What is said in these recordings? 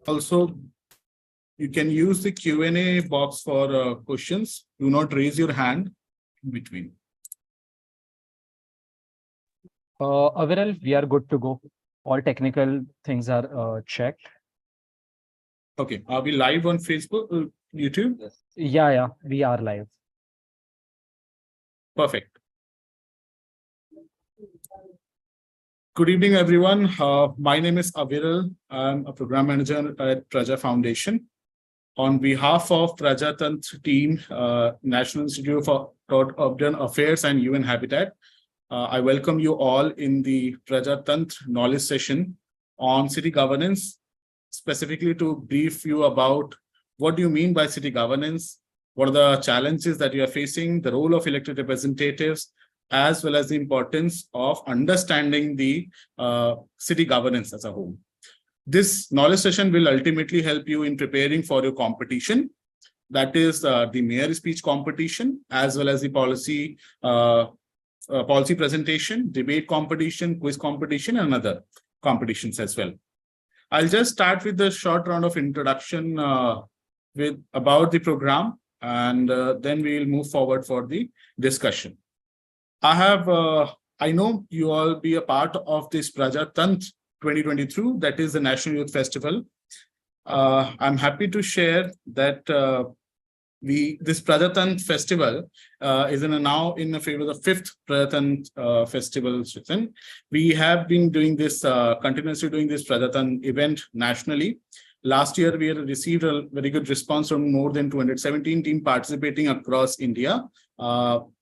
Also, you can use the Q&A box for questions. Do not raise your hand in between. Aviral, we are good to go. All technical things are checked. Okay, are we live on Facebook, YouTube? Yeah, we are live. Perfect. Good evening, everyone. My name is Aviral. I'm a program manager at Praja Foundation. On behalf of Prajatantra team, National Institute for Urban Affairs and UN Habitat, I welcome you all in the Prajatantra knowledge session on city governance, specifically to brief you about what do you mean by city governance, what are the challenges that you are facing, the role of elected representatives, as well as the importance of understanding the city governance as a whole. This knowledge session will ultimately help you in preparing for your competition. That is the mayor speech competition, as well as the policy presentation, debate competition, quiz competition, and other competitions as well. I'll just start with the short round of introduction about the program, and then we'll move forward for the discussion. I know you all be a part of this Prajatantra 2023, that is the National Youth Festival. I'm happy to share that this Prajatantra Festival is now in the favor of the 5th Prajatantra Festival season. We have been doing this, continuously doing this Prajatantra event nationally. Last year, we received a very good response from more than 217 teams participating across India,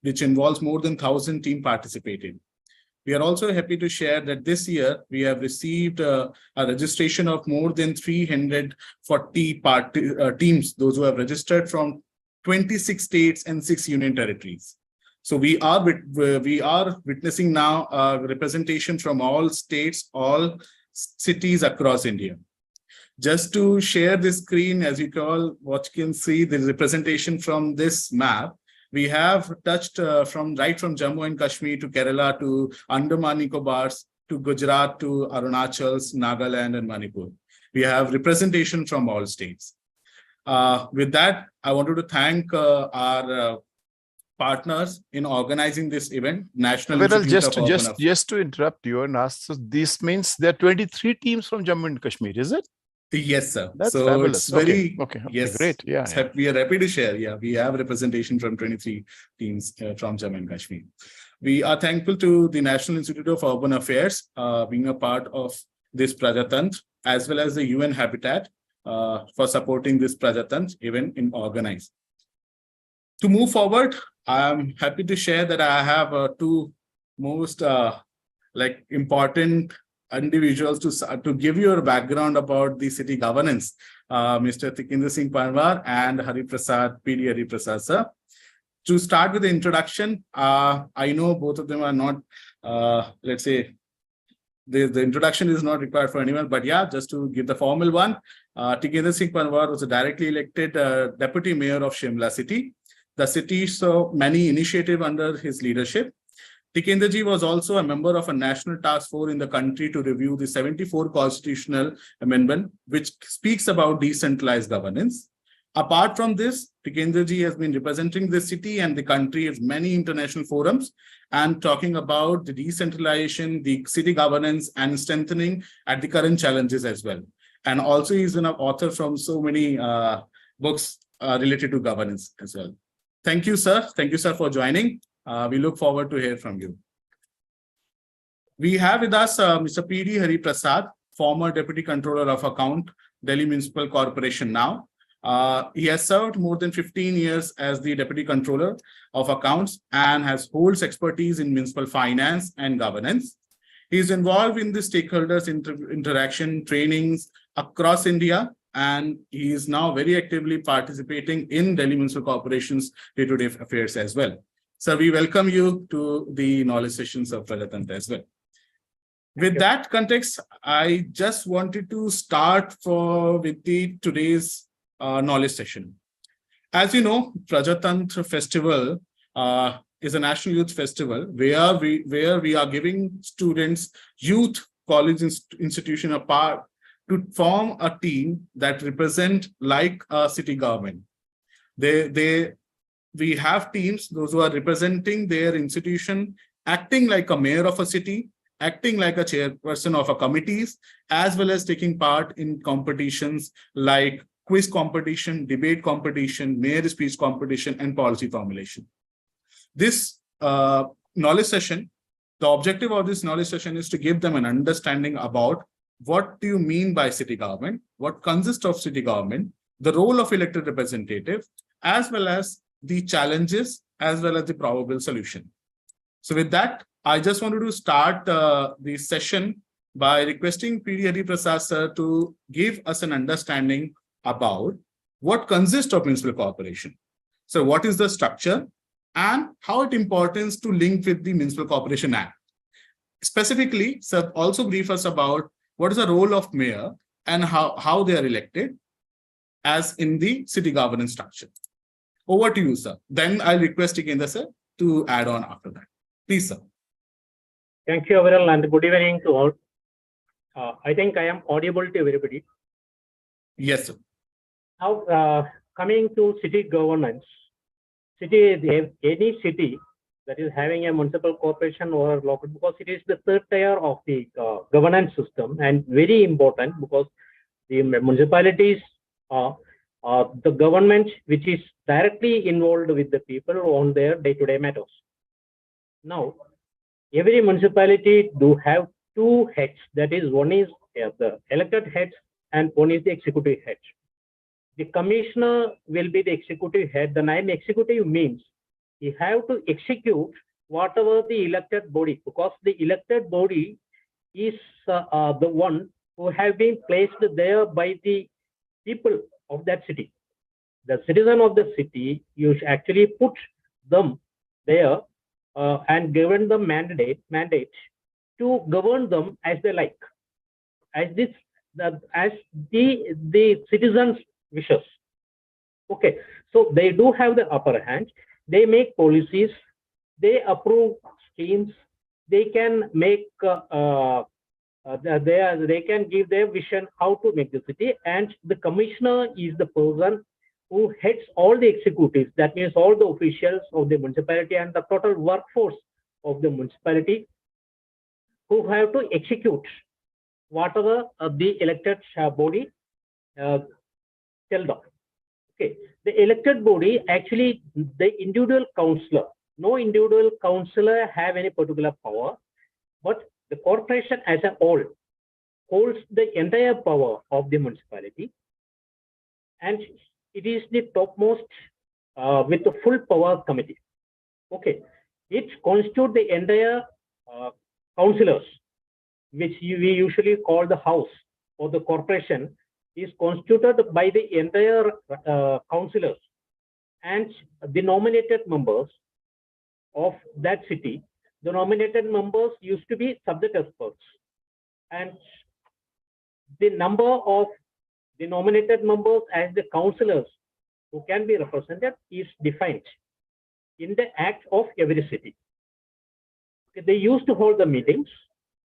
which involves more than 1,000 teams participating. We are also happy to share that this year we have received a registration of more than 340 teams, those who have registered from 26 states and 6 union territories. So we are witnessing now representation from all states, all cities across India. Just to share this screen, as you what you can see, the representation from this map. We have touched from Jammu and Kashmir to Kerala to Andaman Nicobars to Gujarat to Arunachal, Nagaland, and Manipur. We have representation from all states. With that, I wanted to thank our partners in organizing this event. Just to interrupt you and ask, so this means there are 23 teams from Jammu and Kashmir, is it? Yes, sir. That's so fabulous. It's very yes, great. Yeah, we are happy to share. Yeah, we have representation from 23 teams from Jammu and Kashmir. We are thankful to the National Institute of Urban Affairs being a part of this Prajatantra, as well as the UN Habitat for supporting this Prajatantra event in organize. To move forward, I'm happy to share that I have two most important individuals to give you a background about the city governance, Mr. Tikender Singh Panwar and Prasad, PD Prasad sir. To start with the introduction, I know both of them are not, let's say, the introduction is not required for anyone, but yeah, just to give the formal one, Tikender Singh Panwar was a directly elected deputy mayor of Shimla city. The city saw many initiatives under his leadership. Tikender ji was also a member of a national task force in the country to review the 74 constitutional amendment, which speaks about decentralized governance. Apart from this, Tikender ji has been representing the city and the country at many international forums and talking about the decentralization, the city governance, and strengthening at the current challenges as well. And also he's an author from so many books related to governance as well. Thank you, sir. Thank you, sir, for joining. We look forward to hear from you. We have with us Mr. PD Prasad, former Deputy Controller of Account, Delhi Municipal Corporation now. He has served more than 15 years as the Deputy Controller of Accounts and holds expertise in municipal finance and governance. He is involved in the stakeholders interaction trainings across India, and he is now very actively participating in Delhi Municipal Corporation's day-to-day affairs as well. So we welcome you to the knowledge sessions of Prajatantra as well. With that context, I just wanted to start with today's knowledge session. As you know, Prajatantra Festival is a national youth festival where we are giving students, youth, college institution a to form a team that represent like a city government. We have teams, those who are representing their institution, acting like a mayor of a city, acting like a chairperson of a committees, as well as taking part in competitions like quiz competition, debate competition, mayor speech competition, and policy formulation. This knowledge session, the objective of this knowledge session is to give them an understanding about what do you mean by city government, what consists of city government, the role of elected representative, as well as the challenges, as well as the probable solution. So with that, I just wanted to start the session by requesting PD Hari Prasad sir to give us an understanding about what consists of municipal corporation. So what is the structure and how it importance to link with the Municipal Corporation Act. Specifically, sir, also brief us about what is the role of mayor and how they are elected as in the city governance structure. Over to you, sir. Then I'll request Tikender sir to add on after that. Please, sir. Thank you, Aviral, and good evening to all. I think I am audible to everybody. Yes, sir. Now, coming to city governance, any city that is having a municipal corporation or local, because it is the third tier of the governance system, and very important because the municipalities are the government which is directly involved with the people on their day-to-day matters. Now, every municipality do have two heads. That is, one is the elected heads and one is the executive head. The commissioner will be the executive head. The name executive means he have to execute whatever the elected body, because the elected body is the one who have been placed there by the people of that city. The citizen of the city, you actually put them there and given them mandate to govern them as they like, as the citizens' wishes. Okay, so they do have the upper hand. They make policies, they approve schemes, they can make they can give their vision how to make the city, and the commissioner is the person who heads all the executives. That means all the officials of the municipality and the total workforce of the municipality who have to execute whatever the elected body tell them. Okay, the elected body, actually the individual councillor, no individual councillor have any particular power, but the corporation as a whole holds the entire power of the municipality, and it is the topmost with the full power committee. Okay, it constitutes the entire councillors, which we usually call the house or the corporation, is constituted by the entire councillors and the nominated members of that city. The nominated members used to be subject experts, and the number of the nominated members as the councillors who can be represented is defined in the act of every city. They used to hold the meetings.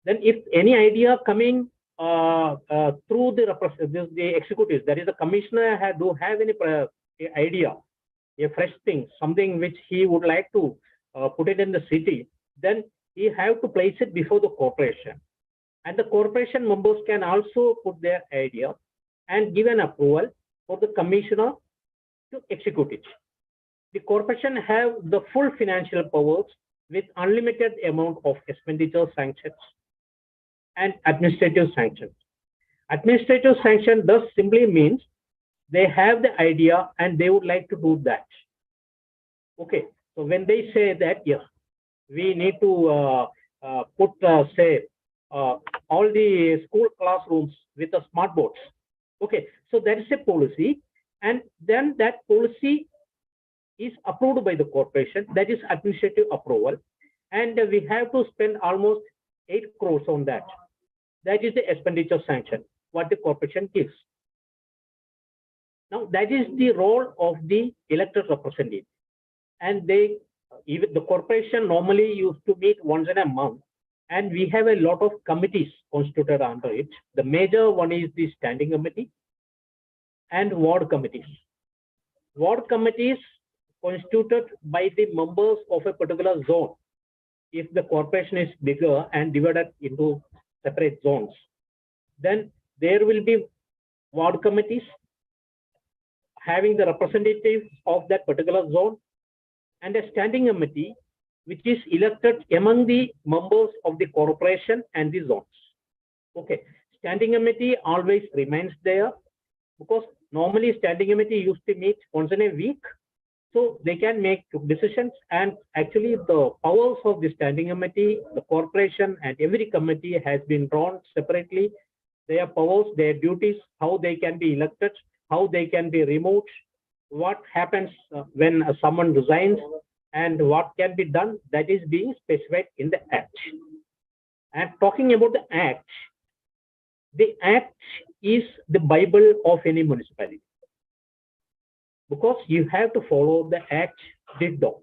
Then if any idea coming through the executives, that is the commissioner do have any idea, a fresh thing, something which he would like to put it in the city, then he have to place it before the corporation. And the corporation members can also put their idea and give an approval for the commissioner to execute it. The corporation have the full financial powers with unlimited amount of expenditure sanctions and administrative sanctions. Administrative sanction thus simply means they have the idea and they would like to do that. Okay, so when they say that, yes, we need to put, say, all the school classrooms with the smart boards. Okay, so that is a policy, and then that policy is approved by the corporation. That is administrative approval, and we have to spend almost 8 crores on that. That is the expenditure sanction, what the corporation gives. Now, that is the role of the elected representative. And even the corporation normally used to meet once in a month And we have a lot of committees constituted under it. The major one is the standing committee and ward committees. Ward committees constituted by the members of a particular zone. If the corporation is bigger and divided into separate zones, then there will be ward committees having the representatives of that particular zone, and a standing committee which is elected among the members of the corporation and the zones. Okay, standing committee always remains there because normally standing committee used to meet once in a week, so they can make decisions. And actually the powers of the standing committee, the corporation and every committee has been drawn separately. Their powers, their duties, how they can be elected, how they can be removed, what happens when someone resigns, and what can be done, that is being specified in the Act. And talking about the Act is the Bible of any municipality, because you have to follow the Act did down.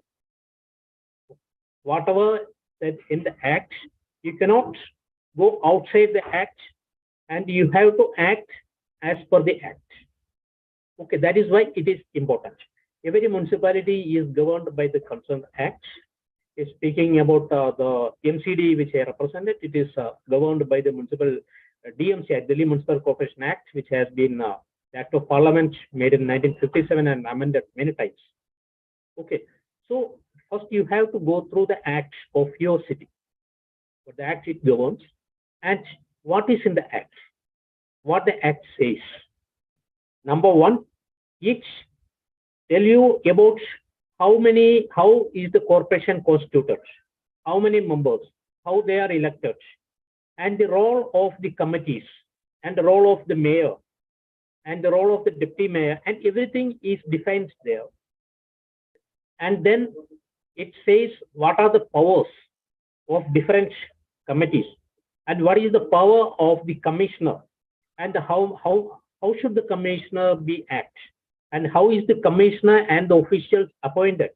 Whatever said in the Act, you cannot go outside the Act, and you have to act as per the Act. Okay, that is why it is important. Every municipality is governed by the concerned Act. Speaking about the MCD which I represented, it is governed by the municipal DMC, Delhi Municipal Corporation Act, which has been the Act of Parliament made in 1957 and amended many times. Okay, so first you have to go through the Act of your city, what the Act it governs, and what is in the Act, what the Act says. Number one, it tell you about how is the corporation constituted, how many members, how they are elected, and the role of the committees, and the role of the mayor, and the role of the deputy mayor, and everything is defined there. And then it says what are the powers of different committees, and what is the power of the commissioner, and how should the commissioner be act, and how is the commissioner and the officials appointed.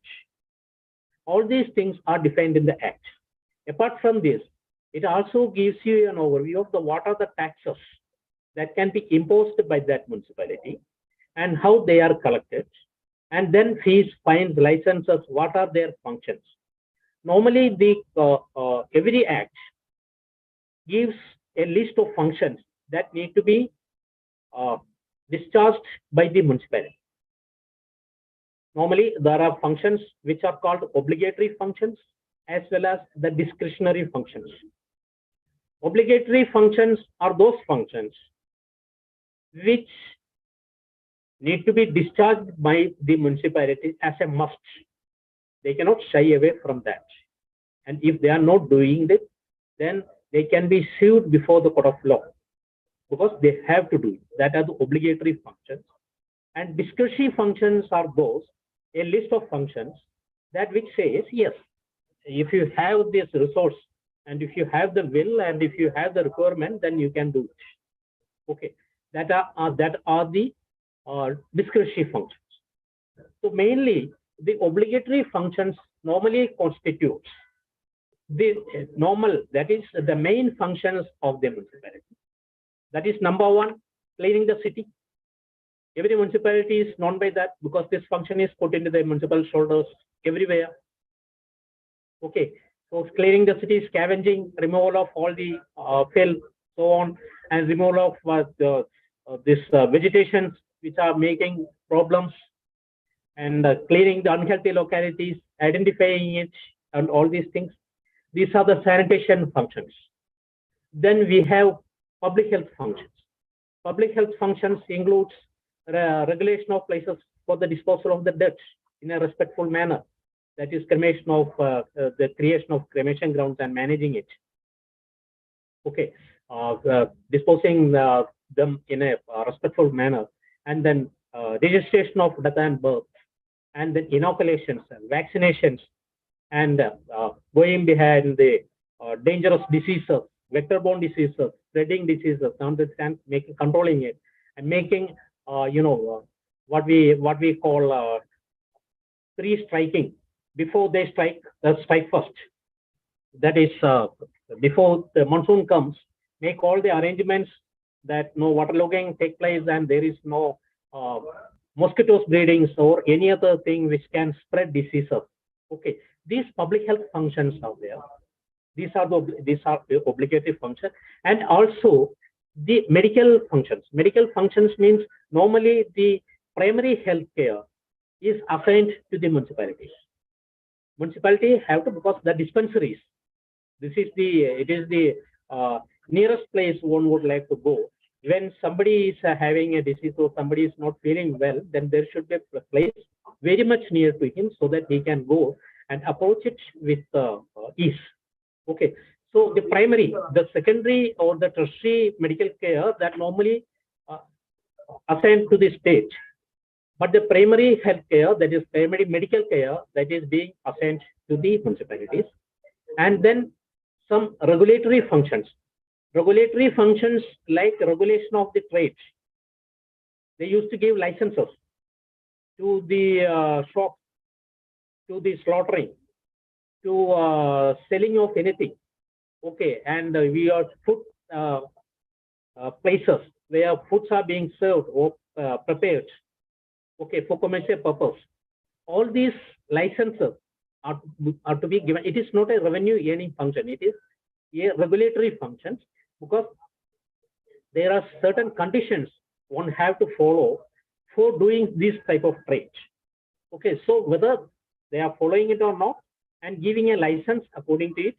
All these things are defined in the Act. Apart from this, it also gives you an overview of what are the taxes that can be imposed by that municipality and how they are collected, and then fees, fines, licenses, what are their functions. Normally, every Act gives a list of functions that need to be discharged by the municipality. Normally, there are functions which are called obligatory functions as well as the discretionary functions. Obligatory functions are those functions which need to be discharged by the municipality as a must. They cannot shy away from that. And if they are not doing it, then they can be sued before the court of law because they have to do it. That are the obligatory functions. And discretionary functions are those, a list of functions that which says, yes, if you have this resource and if you have the will and if you have the requirement, then you can do it. Okay, that are the discretionary functions. So mainly the obligatory functions normally constitutes the normal, that is the main functions of the municipality. That is number one, cleaning the city. Every municipality is known by that because this function is put into the municipal shoulders everywhere. Okay, so clearing the city, scavenging, removal of all the filth, so on, and removal of this vegetations which are making problems, and clearing the unhealthy localities, identifying it, and all these things. These are the sanitation functions. Then we have public health functions. Public health functions includes regulation of places for the disposal of the dead in a respectful manner. That is cremation of the creation of cremation grounds and managing it. Okay, disposing them in a respectful manner, and then registration of death and birth, and then inoculations and vaccinations, and going behind the dangerous diseases, vector-borne diseases, spreading diseases, understand, controlling it, and making what we call pre-striking. Before they strike, strike first. That is before the monsoon comes, make all the arrangements that no waterlogging take place and there is no mosquitoes breedings or any other thing which can spread diseases. Okay, these public health functions are there. These are the obligatory functions, and also the medical functions. Medical functions means normally the primary health care is assigned to the municipalities. Municipality have to, because the dispensaries, it is the nearest place one would like to go. When somebody is having a disease or somebody is not feeling well, then there should be a place very much near to him so that he can go and approach it with ease. Okay, so the primary, the secondary or the tertiary medical care that normally assigned to the state, but the primary health care, that is primary medical care, that is being assigned to the municipalities. And then some regulatory functions. Regulatory functions like regulation of the trade. They used to give licenses to the shops, to the slaughtering, to selling of anything. Okay, and we are food places where foods are being served or prepared. Okay, for commercial purpose. All these licenses are to be given. It is not a revenue earning function. It is a regulatory function, because there are certain conditions one have to follow for doing this type of trade. Okay, so whether they are following it or not and giving a license according to it,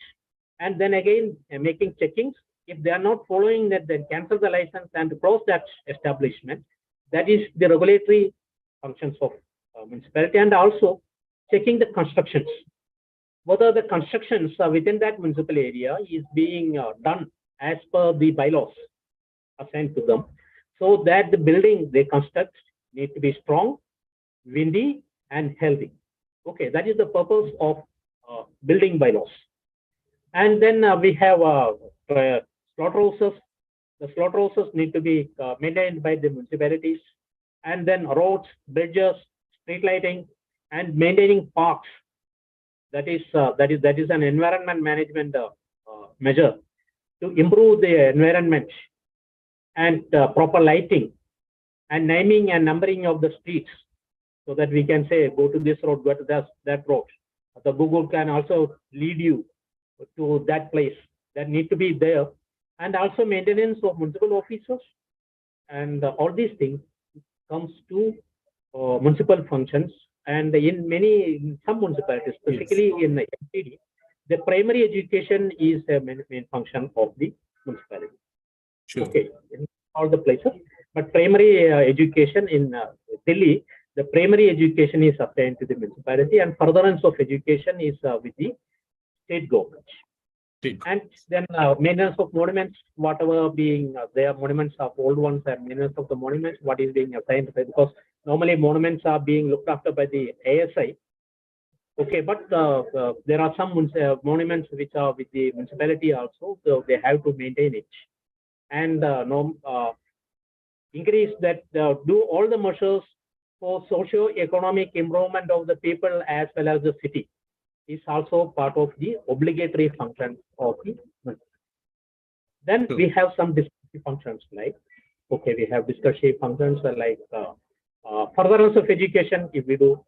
and then again making checkings. If they are not following that, then cancel the license and close that establishment. That is the regulatory functions of municipality, and also checking the constructions, whether the constructions within that municipal area is being done as per the bylaws assigned to them, so that the building they construct need to be strong, windy, and healthy. Okay, that is the purpose of building bylaws. And then we have slaughterhouses. The slaughterhouses need to be maintained by the municipalities. And then roads, bridges, street lighting, and maintaining parks. That is an environment management measure to improve the environment, and proper lighting and naming and numbering of the streets, so that we can say go to this road, go to that road. The Google can also lead you to that place that need to be there, and also maintenance of municipal officers, and all these things comes to municipal functions. And in some municipalities, specifically in the MTD, the primary education is a main function of the municipality. Sure. Okay, in all the places, but primary education in Delhi, the primary education is assigned to the municipality, and furtherance of education is with the state government. And then maintenance of monuments, whatever being there, monuments of old ones and maintenance of the monuments, what is being assigned by, because normally monuments are being looked after by the ASI. Okay, but there are some monuments which are with the municipality also, so they have to maintain it. And increase that, do all the measures for socio-economic improvement of the people as well as the city is also part of the obligatory functions of the municipality. Then we have some discretionary functions like, okay, we have discretionary functions like furtherance of education. If we do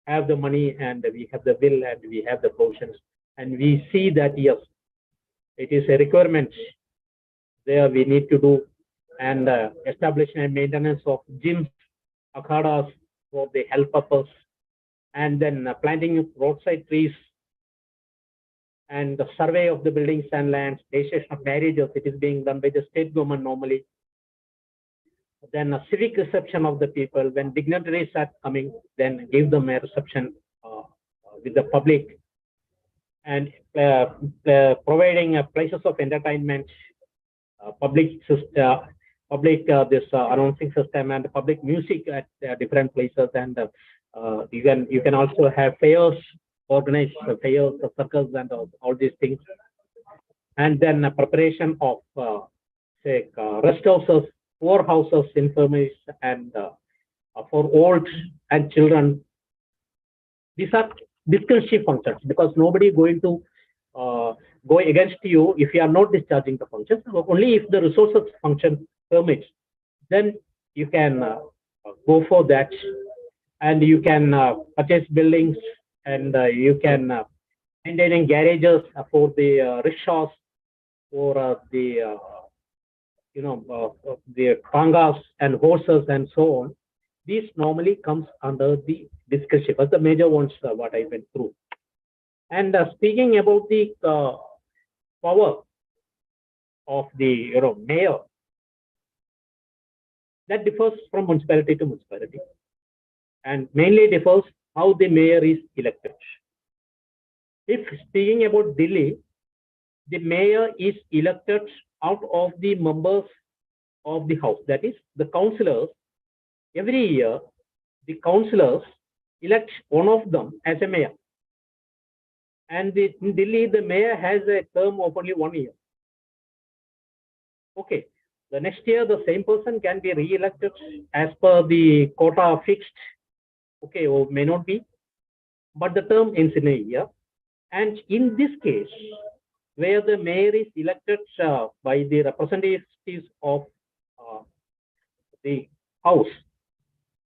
have the money and we have the will and we have the provisions, and we see that yes, it is a requirement there we need to do, and establishment and maintenance of gyms, akhadas for the health purpose, and then planting roadside trees, and the survey of the buildings and lands, registration of marriages, it is being done by the state government normally. Then a civic reception of the people, when dignitaries are coming, then give them a reception with the public, and providing places of entertainment, public this announcing system and public music at different places, and you can also have fairs, organized fairs, circles, and all these things. And then preparation of say rest houses, poor houses, infirmaries, and for old and children. These are discretionary functions, because nobody is going to go against you if you are not discharging the functions. Only if the resources function permits, then you can go for that, and you can purchase buildings, and you can maintaining garages for the rickshaws, or the the pangas and horses and so on. This normally comes under the discussion, but the major ones what I went through. And speaking about the power of the mayor, that differs from municipality to municipality, and mainly differs how the mayor is elected. If speaking about Delhi, the mayor is elected out of the members of the house, that is the councillors. Every year, the councillors elect one of them as a mayor. And in Delhi, the mayor has a term of only 1 year. Okay, the next year, the same person can be re-elected as per the quota fixed, okay, or may not be, but the term ends in a year. And in this case, where the mayor is elected by the representatives of the house,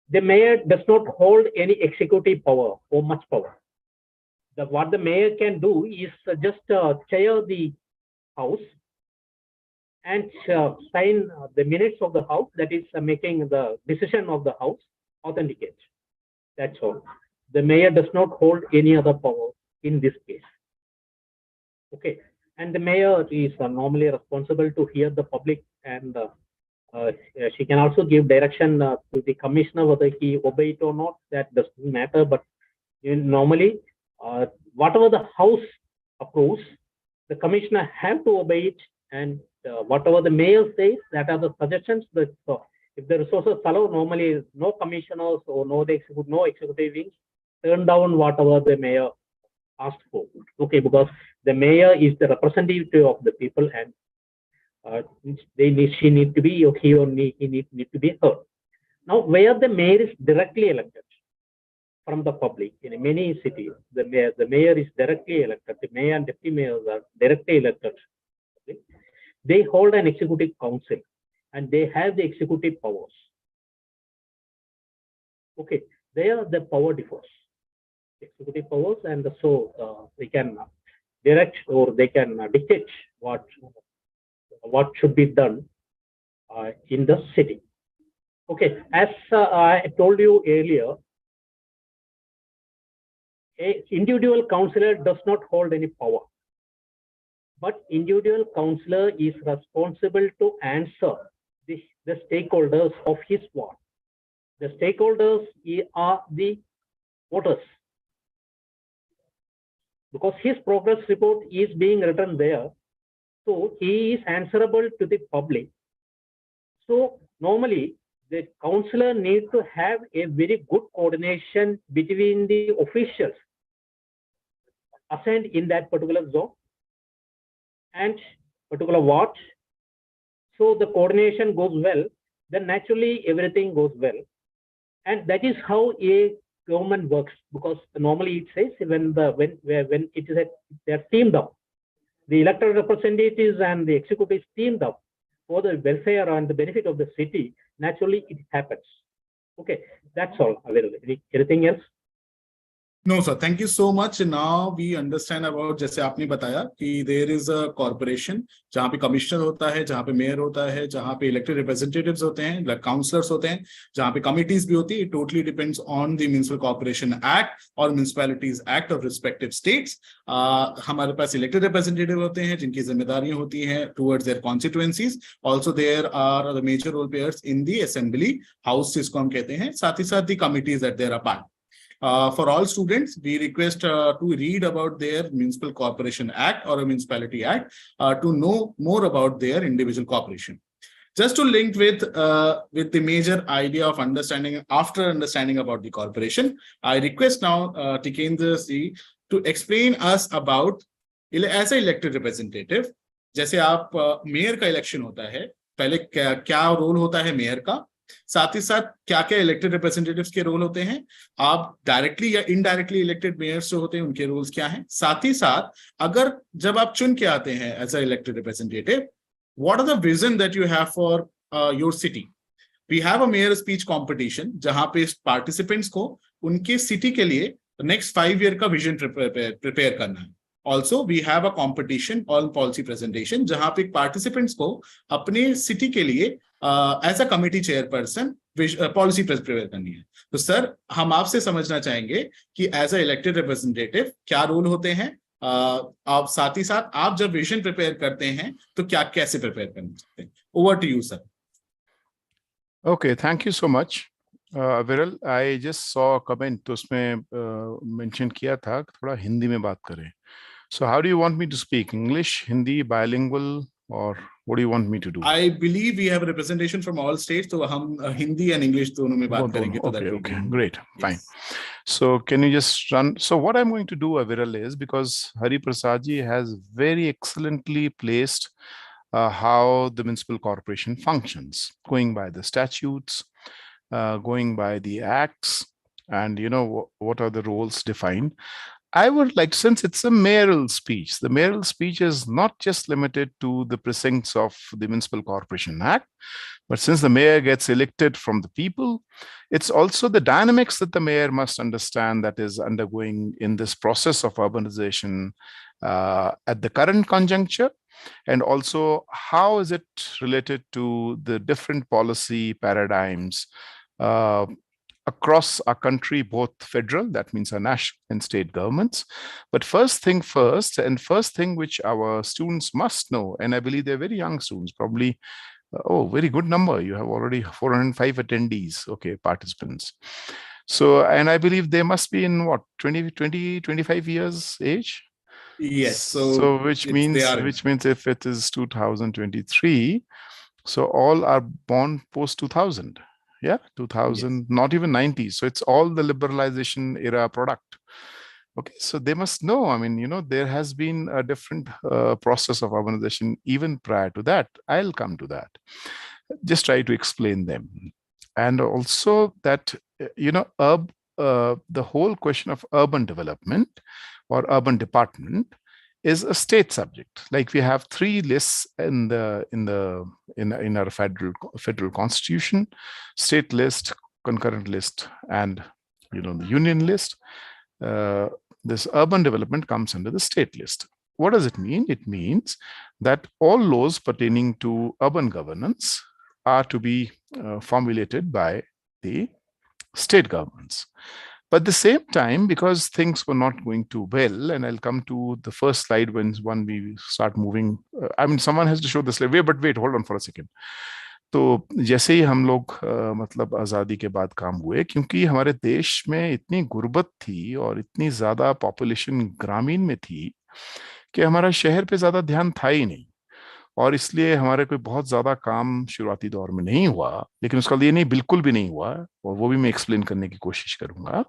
the mayor does not hold any executive power or much power. What the mayor can do is just chair the house and sign the minutes of the house, that is making the decision of the house authenticate. That's all. The mayor does not hold any other power in this case. Okay, and the mayor is normally responsible to hear the public, and she can also give direction to the commissioner whether he obey it or not. That doesn't matter, but normally whatever the house approves, the commissioner have to obey it, and whatever the mayor says, that are the suggestions. That if the resources allow, normally no commissioners or no executive wings turn down whatever the mayor asked for. Okay, because the mayor is the representative of the people, and she need to be, or he or he need to be heard. Now, where the mayor is directly elected from the public, in many cities, the mayor is directly elected. The mayor and deputy mayors are directly elected. Okay? They hold an executive council, and they have the executive powers. Okay, there the power differs. Executive powers, and so they can direct, or they can dictate what should be done in the city. Okay, as I told you earlier, a individual councillor does not hold any power, but individual councillor is responsible to answer the stakeholders of his ward. The stakeholders are the voters, because his progress report is being written there. So he is answerable to the public. So normally the councillor needs to have a very good coordination between the officials assigned in that particular zone and particular ward. So the coordination goes well, then naturally everything goes well. And that is how a government works, because normally it says when it is they're teamed up, the elected representatives and the executives teamed up for the welfare and the benefit of the city, naturally it happens. Okay, that's all. Anything else? No, sir. Thank you so much. Now we understand about, जैसे आपने बताया कि there is a corporation जहाँ पे commissioner होता है, जहाँ पे mayor होता है, जहाँ पे elected representatives होते हैं, like councillors होते हैं, जहाँ पे committees भी होती है. It totally depends on the Municipal Corporation Act or Municipalities Act of respective states. हमारे पास elected representative होते हैं जिनकी जिम्मेदारियां होती हैं towards their constituencies. Also there are the major role players in the assembly house, जिसको हम कहते हैं. साथ ही साथ the committees that there are part. For all students, we request to read about their Municipal Corporation Act or a Municipality Act to know more about their individual corporation. Just to link with the major idea of understanding, after understanding about the corporation, I request now Tikender Singh to explain us about, as an elected representative, जैसे आप mayor का election होता है, पहले क्या role होता है mayor का, साथ ही साथ क्या क्या इलेक्टेड रिप्रेजेंटेटिव्स के रोल होते हैं, आप डायरेक्टली या इनडायरेक्टली इलेक्टेड मेयर्स जो होते हैं उनके रोल्स क्या हैं, साथ ही साथ अगर जब आप चुन के आते हैं as a elected representative, what are the vision that you have for your city. We have a mayor speech competition जहां पे पार्टिसिपेंट्स को उनके सिटी के लिए नेक्स्ट 5 ईयर का विजन प्रिपेयर करना है. Also we have a competition on policy presentation जहां पे पार्टिसिपेंट्स को अपने सिटी के लिए as a committee chairperson policy prepare करनी है. तो सर, हम आपसे समझना चाहेंगे कि एज अ इलेक्टेड रिप्रेजेंटेटिव क्या रोल होते हैं, आप साथ ही साथ आप जब विजन प्रिपेयर करते हैं तो क्या कैसे प्रिपेयर करना चाहते हैं. Over to you sir. Okay, thank you so much. Viral, I just saw a comment तो उसमें mention किया था कि थोड़ा हिंदी में बात करें. So how do you want me to speak? English, Hindi, bilingual, or what do you want me to do? I believe we have a representation from all states, तो हम हिंदी and English दोनों में बात करेंगे. Okay, great, fine. So can you just run? So what I'm going to do, Viral, is because Hari Prasad ji has very excellently placed how the municipal corporation functions, going by the statutes, going by the acts, and what are the roles defined. I would like, since it's a mayoral speech, the mayoral speech is not just limited to the precincts of the Municipal Corporation Act, but since the mayor gets elected from the people, it's also the dynamics that the mayor must understand that is undergoing in this process of urbanization at the current conjuncture, and also how is it related to the different policy paradigms across our country, both federal, that means our national and state governments. But first thing first, and first thing which our students must know, and I believe they're very young students, probably, very good number. You have already 405 attendees, okay, participants. So, and I believe they must be in what, 25 years age? Yes. So which means if it is 2023, so all are born post 2000. Yeah, 2000, yes. Not even 90s. So it's all the liberalization era product. Okay, so they must know, I mean, there has been a different process of urbanization even prior to that. I'll come to that. Just try to explain them. And also that, the whole question of urban development or urban department is a state subject. Like we have 3 lists in our federal constitution: state list, concurrent list, and the union list. This urban development comes under the state list. What does it mean? It means that all laws pertaining to urban governance are to be formulated by the state governments. But at the same time, because things were not going too well, and I'll come to the first slide when we start moving. I mean, someone has to show the slide. Wait, hold on for a second. तो जैसे ही हम लोग मतलब आज़ादी के बाद काम हुए, क्योंकि हमारे देश में इतनी गुर्बत थी और इतनी ज़्यादा पॉपुलेशन ग्रामीण में थी कि हमारा शहर पे ज़्यादा ध्यान था ही नहीं, और इसलिए हमारे कोई बहुत ज़्यादा काम शुरुआती दौर में नहीं हुआ. लेकिन उसका ये नहीं, बिल्कुल भी नहीं हुआ, और वो भी मैं एक्सप्लेन करने की कोशिश करूँगा.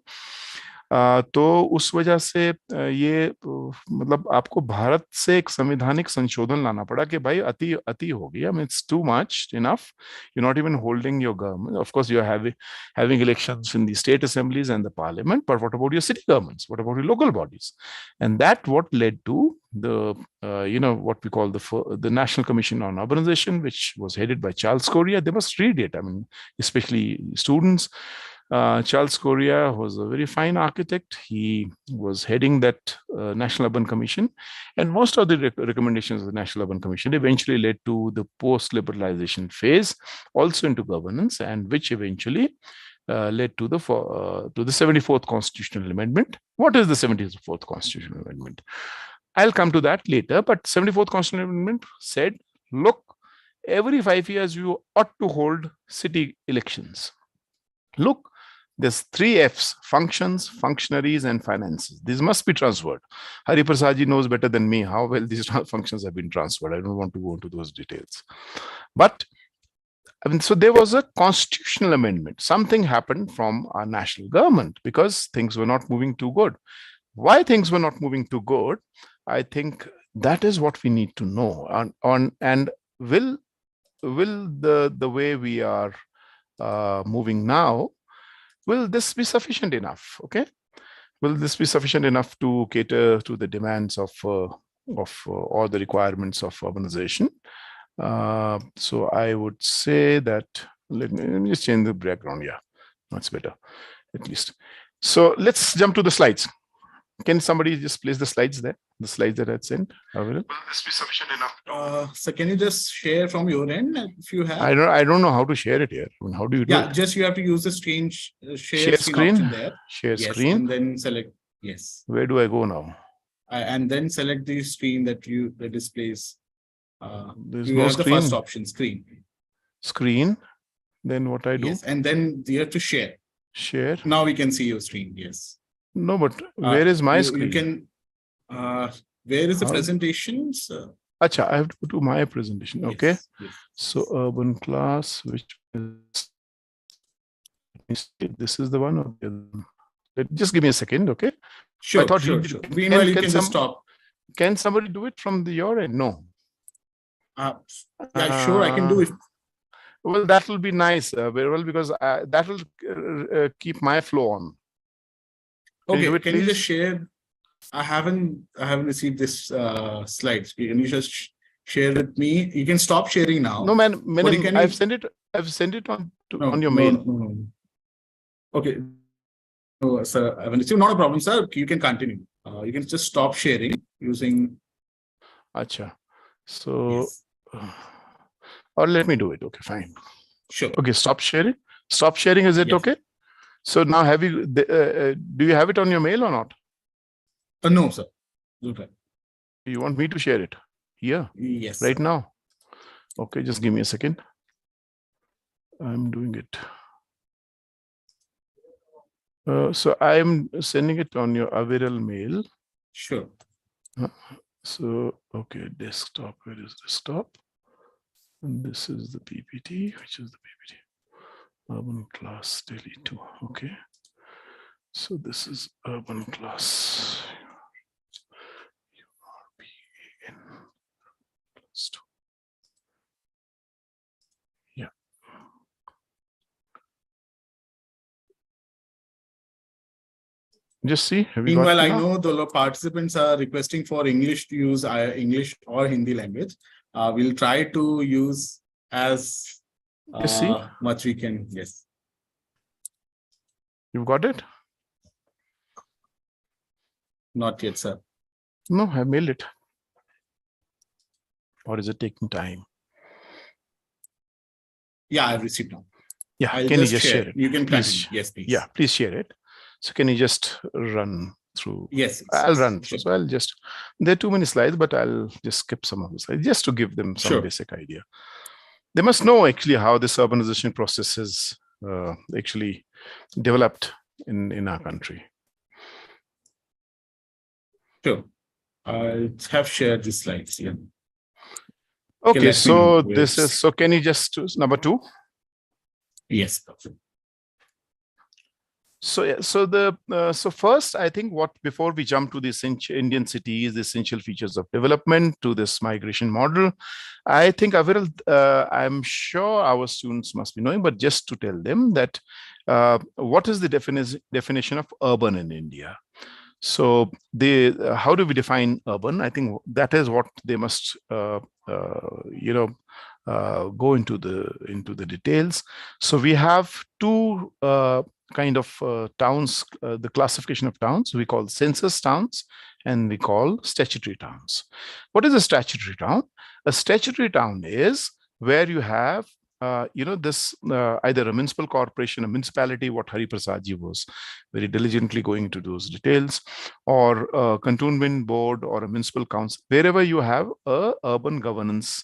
तो उस वजह से ये मतलब आपको भारत से एक संवैधानिक संशोधन लाना पड़ा कि भाई अति हो गया. I mean, it's too much, enough. You're not even holding your government. Of course, you're having elections in the state assemblies and the parliament, but what about your city governments? What about your local bodies? And that what led to the what we call the National Commission on Urbanization, which was headed by Charles Correa. They must read it. I mean, especially students. Charles Correa was a very fine architect. He was heading that National Urban Commission, and most of the recommendations of the National Urban Commission eventually led to the post-liberalization phase, also into governance, and which eventually led to the 74th Constitutional Amendment. What is the 74th Constitutional Amendment? I'll come to that later, but 74th Constitutional Amendment said, look, every 5 years you ought to hold city elections. Look, there's 3 Fs: functions, functionaries, and finances. These must be transferred. Hari Prasad ji knows better than me how well these functions have been transferred. I don't want to go into those details. But I mean, so there was a constitutional amendment. Something happened from our national government because things were not moving too good. Why things were not moving too good? I think that is what we need to know. And will the way we are moving now, will this be sufficient enough? Okay, will this be sufficient enough to cater to the demands of all the requirements of urbanization? So I would say that, let me just change the background. Yeah, that's better, at least. So let's jump to the slides. Can somebody just place the slides there? The slides that I had sent. Will this be sufficient enough? So can you just share from your end if you have? I don't know how to share it here. I mean, how do you do it? Just you have to use the screen share screen option there. Share yes, screen. And then select yes. Where do I go now? And then select the screen that displays. There's you no have screen. The first option, screen. Screen. Then what I do? Yes, and then you have to share. Share. Now we can see your screen. Yes. No, but where is my screen? You can. Where is the presentation? So, Acha, I have to go to my presentation. Okay. Yes, yes. So urban class, which is this is the one. Or the other one? Just give me a second, okay? Sure. I thought sure. Meanwhile, you can just stop. Can somebody do it from your end? No. Yeah, sure. I can do it. Well, that will be nice. Very well, because that will keep my flow on. Okay. Can you just share? I haven't received this slides. Can you just share with me? You can stop sharing now. No, man. I've sent it on your mail. No. Okay. No, sir, I haven't received. Not a problem, sir. You can continue. You can just stop sharing using. Acha. So, yes. Or let me do it. Okay, fine. Sure. Okay, stop sharing. Stop sharing. Is it yes. okay? So now have you? Do you have it on your mail or not? No, sir. Okay. You want me to share it here? Yes. Right now. Okay, just give me a second. I'm doing it. So I'm sending it on your Aviral mail. Sure. So, okay, desktop. Where is desktop? And this is the PPT, which is the PPT. Urban class daily 2. Okay. So this is urban class. URBAN plus 2. Yeah. Just see. Meanwhile, I know the participants are requesting for English to use English or Hindi language. We'll try to use as much we can. Yes. You've got it? Not yet, sir. No, I mailed it. Or is it taking time? Yeah, I've received now. Yeah, can you just share it? You can please. Yes, please. Yeah, please share it. So can you just run through? Yes. I'll run through. Sure. So I'll just, there are too many slides, but I'll just skip some of the slides just to give them some basic idea. They must know actually how this urbanization process is actually developed in our country. Sure. I have shared the slides. Yeah. Okay, so this is, so can you just choose number 2? Yes. So so first, I think before we jump to the Indian cities, the essential features of development to this migration model, I think I'm sure our students must be knowing, but just to tell them that what is the definition of urban in India? So how do we define urban? I think that is what they must go into the details. So we have 2 kind of towns, the classification of towns we call census towns and we call statutory towns. What is a statutory town? A statutory town is where you have this either a municipal corporation, a municipality, what Hari Prasad ji was very diligently going into those details, or a cantonment board or a municipal council, wherever you have a urban governance,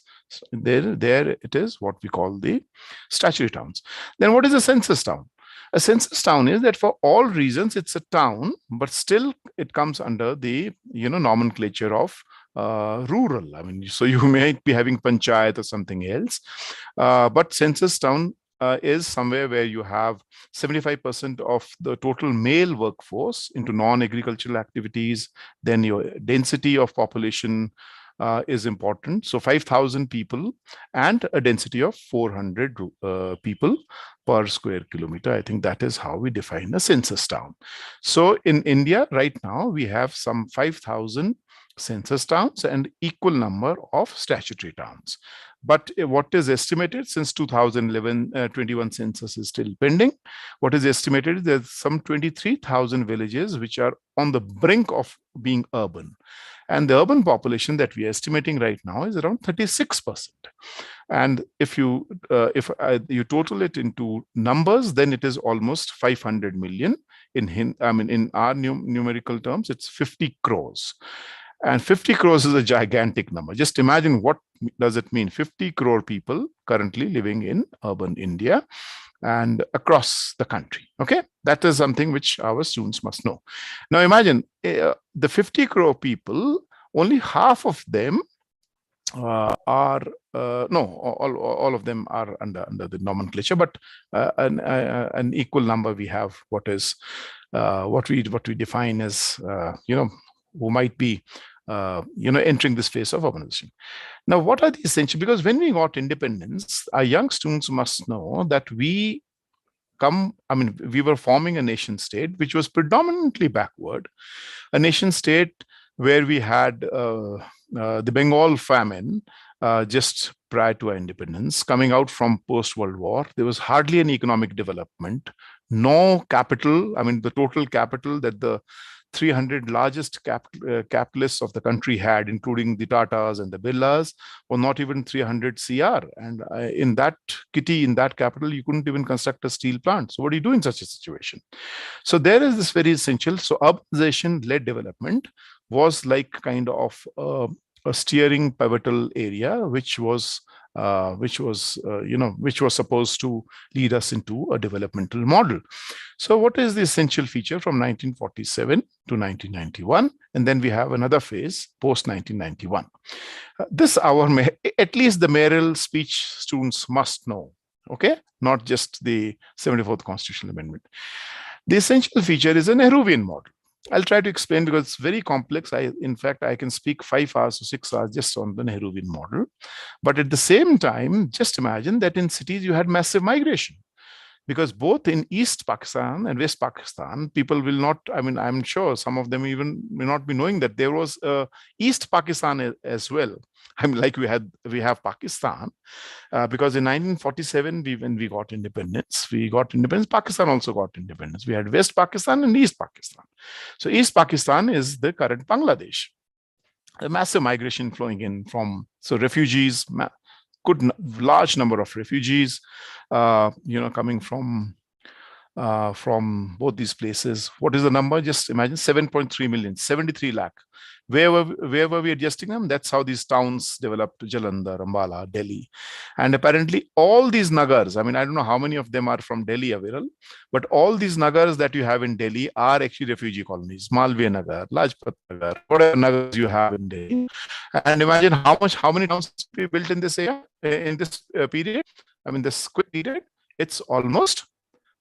there it is what we call the statutory towns. Then what is a census town? A census town is that for all reasons it's a town, but still it comes under the nomenclature of rural. I mean, so you might be having panchayat or something else, but census town is somewhere where you have 75% of the total male workforce into non-agricultural activities. Then your density of population is important. So 5,000 people and a density of 400 people per square kilometer. I think that is how we define a census town. So in India right now, we have some 5,000 census towns and equal number of statutory towns. But what is estimated, since 2011, 21 census is still pending, what is estimated is there's some 23,000 villages which are on the brink of being urban. And the urban population that we are estimating right now is around 36%. And if you total it into numbers, then it is almost 500 million. In our numerical terms, it's 50 crores. And 50 crores is a gigantic number. Just imagine what does it mean? 50 crore people currently living in urban India and across the country. Okay, that is something which our students must know. Now imagine the 50 crore people, only half of them all of them are under the nomenclature, but an equal number we have what we define as who might be entering this phase of urbanization. Now, what are the essential? Because when we got independence, our young students must know that we were forming a nation state which was predominantly backward, a nation state where we had the Bengal famine just prior to our independence, coming out from post-World War. There was hardly any economic development, no capital. The total capital that the 300 largest capitalists of the country had, including the Tatas and the Birlas, were not even 300 CR. And in that kitty, in that capital, you couldn't even construct a steel plant. So what do you do in such a situation? So there is this very essential. So urbanization-led development was like kind of a steering pivotal area, which was supposed to lead us into a developmental model. So what is the essential feature from 1947 to 1991? And then we have another phase post 1991. At least the mayoral speech students must know, okay? Not just the 74th Constitutional Amendment. The essential feature is a Nehruvian model. I'll try to explain because it's very complex. In fact, I can speak 5 hours or 6 hours just on the Nehruvian model. But at the same time, just imagine that in cities you had massive migration. Because both in East Pakistan and West Pakistan, people will not, I'm sure some of them even may not be knowing that there was East Pakistan as well. Like we have Pakistan, because in 1947, when we got independence, Pakistan also got independence. We had West Pakistan and East Pakistan. So East Pakistan is the current Bangladesh. A massive migration flowing in refugees, large number of refugees, coming from both these places. What is the number? Just imagine 7.3 million, 73 lakh. Where were we adjusting them? That's how these towns developed: Jalandhar, Ambala, Delhi. And apparently all these nagars, I don't know how many of them are from Delhi, Aviral, but all these nagars that you have in Delhi are actually refugee colonies. Malviya Nagar, Lajpat Nagar, whatever nagars you have in Delhi. And imagine how many towns we built in this area, in this period. This quick period, it's almost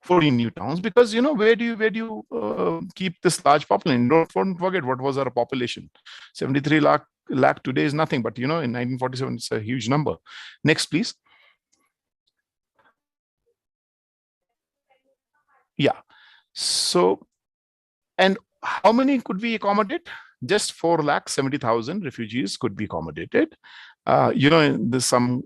14 new towns, because where do you keep this large population? Don't forget what was our population. 73 lakh today is nothing, but in 1947 it's a huge number. Next, please. Yeah. So, and how many could we accommodate? Just 4,70,000 refugees could be accommodated. There's some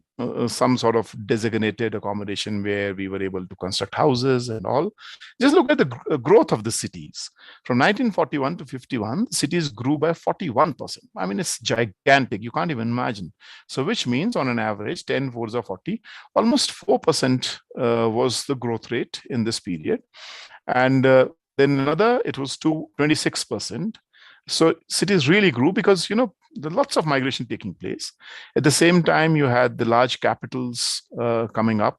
sort of designated accommodation where we were able to construct houses and all. Just look at the growth of the cities. From 1941 to 51, cities grew by 41%. It's gigantic. You can't even imagine. So which means on an average, 10 4s are 40, almost 4% was the growth rate in this period. And then another, it was to 26%. So cities really grew because, there are lots of migration taking place. At the same time, you had the large capitals coming up.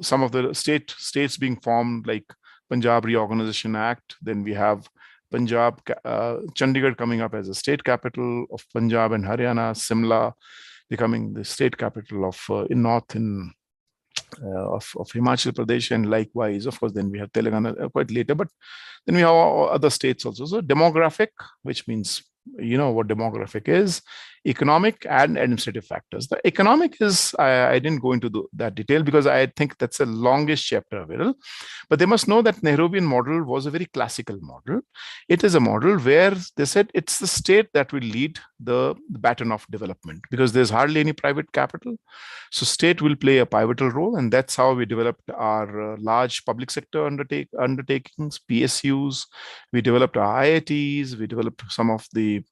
Some of the states being formed, like Punjab Reorganization Act. Then we have Chandigarh coming up as a state capital of Punjab and Haryana, Simla becoming the state capital of Himachal Pradesh, and likewise, of course, then we have Telangana quite later, but then we have other states also. So demographic, which means, what demographic is, economic and administrative factors. The economic is, I didn't go into that detail because I think that's the longest chapter available. But they must know that Nehruvian model was a very classical model. It is a model where they said it's the state that will lead the baton of development because there's hardly any private capital. So state will play a pivotal role, and that's how we developed our large public sector undertakings, PSUs. We developed our IITs. We developed some of the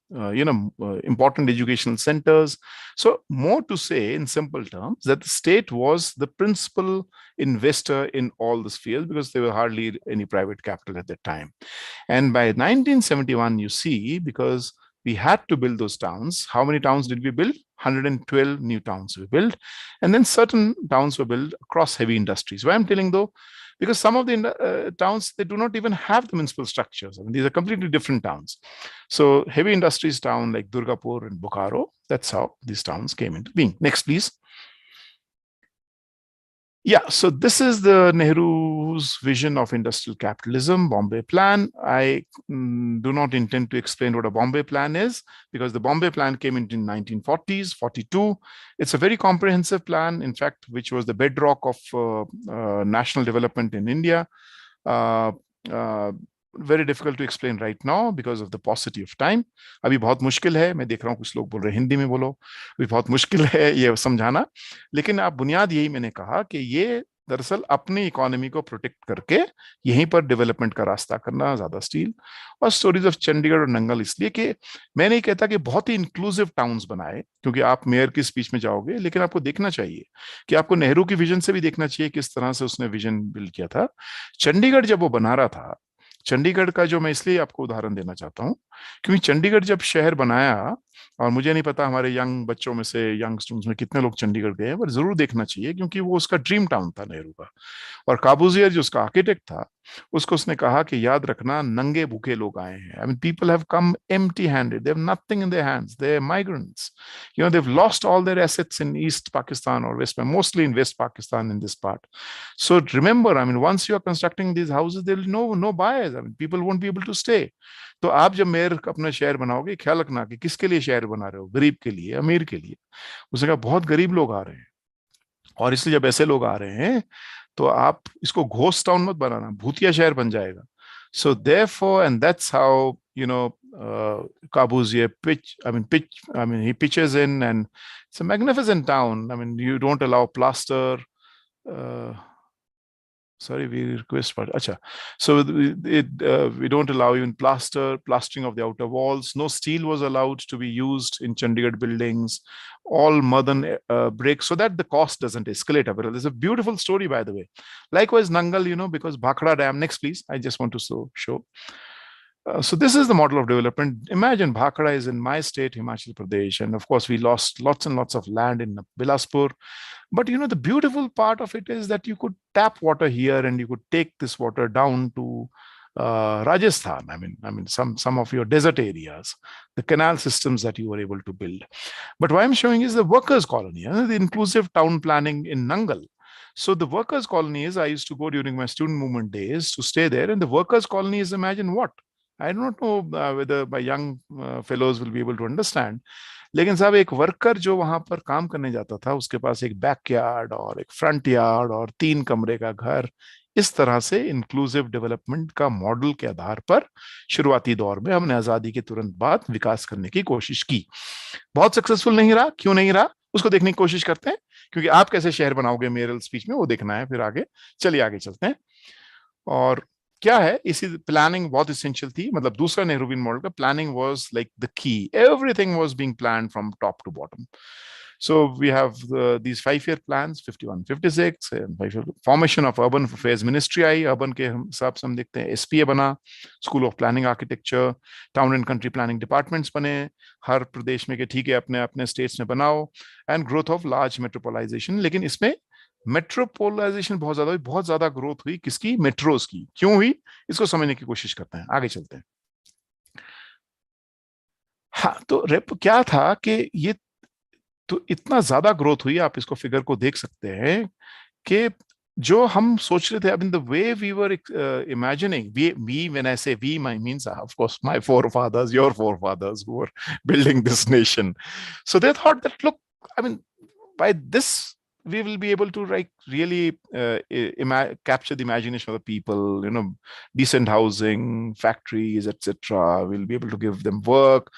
important educational centers. So more to say in simple terms that the state was the principal investor in all the spheres because there were hardly any private capital at that time. And by 1971, you see, because we had to build those towns. How many towns did we build? 112 new towns we built. And then certain towns were built across heavy industries. Why I'm telling though? Because some of the towns, they do not even have the municipal structures. I mean, these are completely different towns. So heavy industries town like Durgapur and Bokaro, that's how these towns came into being. Next, please. Yeah, so this is the Nehru's vision of industrial capitalism, Bombay Plan. I do not intend to explain what a Bombay Plan is because the Bombay Plan came in 1940s, 42. It's a very comprehensive plan, in fact, which was the bedrock of national development in India. Very difficult to explain right now because of the paucity of time. अभी बहुत मुश्किल है, मैं देख रहा हूँ कुछ लोग बोल रहे हैं हिंदी में बोलो, अभी बहुत मुश्किल है ये समझाना, लेकिन आप बुनियाद यही मैंने कहा कि ये दरअसल अपनी इकोनॉमी को प्रोटेक्ट करके यहीं पर डेवलपमेंट का रास्ता करना ज्यादा स्टील। और स्टोरीज ऑफ चंडीगढ़ और नंगल इसलिए कि मैं नहीं कहता कि बहुत ही इंक्लूसिव टाउन्स बनाए, क्योंकि आप मेयर की स्पीच में जाओगे, लेकिन आपको देखना चाहिए कि आपको नेहरू की विजन से भी देखना चाहिए किस तरह से उसने विजन बिल्ड किया था। चंडीगढ़ जब वो बना रहा था, चंडीगढ़ का जो मैं इसलिए आपको उदाहरण देना चाहता हूं क्योंकि चंडीगढ़ जब शहर बनाया, और मुझे नहीं पता हमारे यंग बच्चों में से, यंग स्टूडेंट्स में कितने लोग चंडीगढ़ गए हैं, पर जरूर देखना चाहिए क्योंकि वो उसका ड्रीम टाउन था नेहरू का। और काबूजियर जो उसका आर्किटेक्ट था, उसको उसने कहा कि याद रखना नंगे भूखे लोग आए हैं। I mean people have come empty handed, they have nothing in their hands, they are migrants, you know, they have lost all their assets in east Pakistan और west, mostly in west Pakistan in this part. So remember, I mean once you are constructing these houses there will no buyers, I mean people won't be able to stay. तो आप जब mayor अपना शहर बनाओगे, ख्याल रखना कि किसके लिए शहर बना रहे हो, गरीब के लिए, अमीर के लिए। उसने कहा बहुत गरीब लोग आ रहे हैं, और इसलिए जब ऐसे लोग आ रहे हैं तो आप इसको घोस्ट टाउन मत बनाना, भूतिया शहर बन जाएगा। So therefore, and that's how you know Corbusier he pitches in, and it's a magnificent town. I mean, you don't allow plaster, sorry, we request for acha. So we don't allow even plastering of the outer walls. No steel was allowed to be used in Chandigarh buildings, all mud and bricks, so that the cost doesn't escalate. There's a beautiful story, by the way. Likewise, Nangal, you know, because Bhakhara Dam. Next, please. I just want to show. So this is the model of development. Imagine Bhakhara is in my state, Himachal Pradesh, and of course we lost lots and lots of land in Bilaspur. But you know, the beautiful part of it is that you could tap water here and you could take this water down to Rajasthan. I mean, some of your desert areas, the canal systems that you were able to build. But what I'm showing is the workers' colony, the inclusive town planning in Nangal. So the workers' colony is, I used to go during my student movement days to stay there, and the workers' colony is, imagine what? I don't know whether my young fellows will be able to understand. लेकिन साहब एक worker जो वहां पर काम करने जाता था, उसके पास एक बैकयार्ड और एक फ्रंट यार्ड और 3 कमरे का घर, इस तरह से इंक्लूसिव डेवलपमेंट का मॉडल के आधार पर शुरुआती दौर में हमने आजादी के तुरंत बाद विकास करने की कोशिश की। बहुत सक्सेसफुल नहीं रहा, क्यों नहीं रहा उसको देखने की कोशिश करते हैं, क्योंकि आप कैसे शहर बनाओगे मेयरल स्पीच में वो देखना है। फिर आगे चलिए, आगे चलते हैं। और क्या है, इसी प्लानिंग बहुत इसेंशियल थी। मतलब दूसरा नेहरूवियन मॉडल का planning was like the key, everything was being planned from top to bottom. So we have these 5-year plans, 51, 56, and formation of urban affairs ministry I, urban के हिसाब से हम देखते हैं SPA बना, school of planning architecture, town and country planning departments बने हर प्रदेश में, के ठीक है अपने अपने स्टेट्स में बनाओ, एंड ग्रोथ ऑफ लार्ज मेट्रोपोलाइजेशन। लेकिन इसमें मेट्रोपोलाइजेशन बहुत ज्यादा ग्रोथ हुई, किसकी? मेट्रोज की। क्यों हुई, इसको समझने की कोशिश करते हैं, आगे चलते हैं। हाँ, तो क्या था कि ये तो इतना ज्यादा ग्रोथ हुई, आप इसको फिगर को देख सकते हैं कि जो हम सोच रहे थे, I mean, the way we were imagining, we, when I say we, my means, of course, my forefathers, your forefathers who were building this nation. So they thought that, look, I mean, by this, we will be able to really capture the imagination of the people, decent housing, factories, etc. We'll be able to give them work,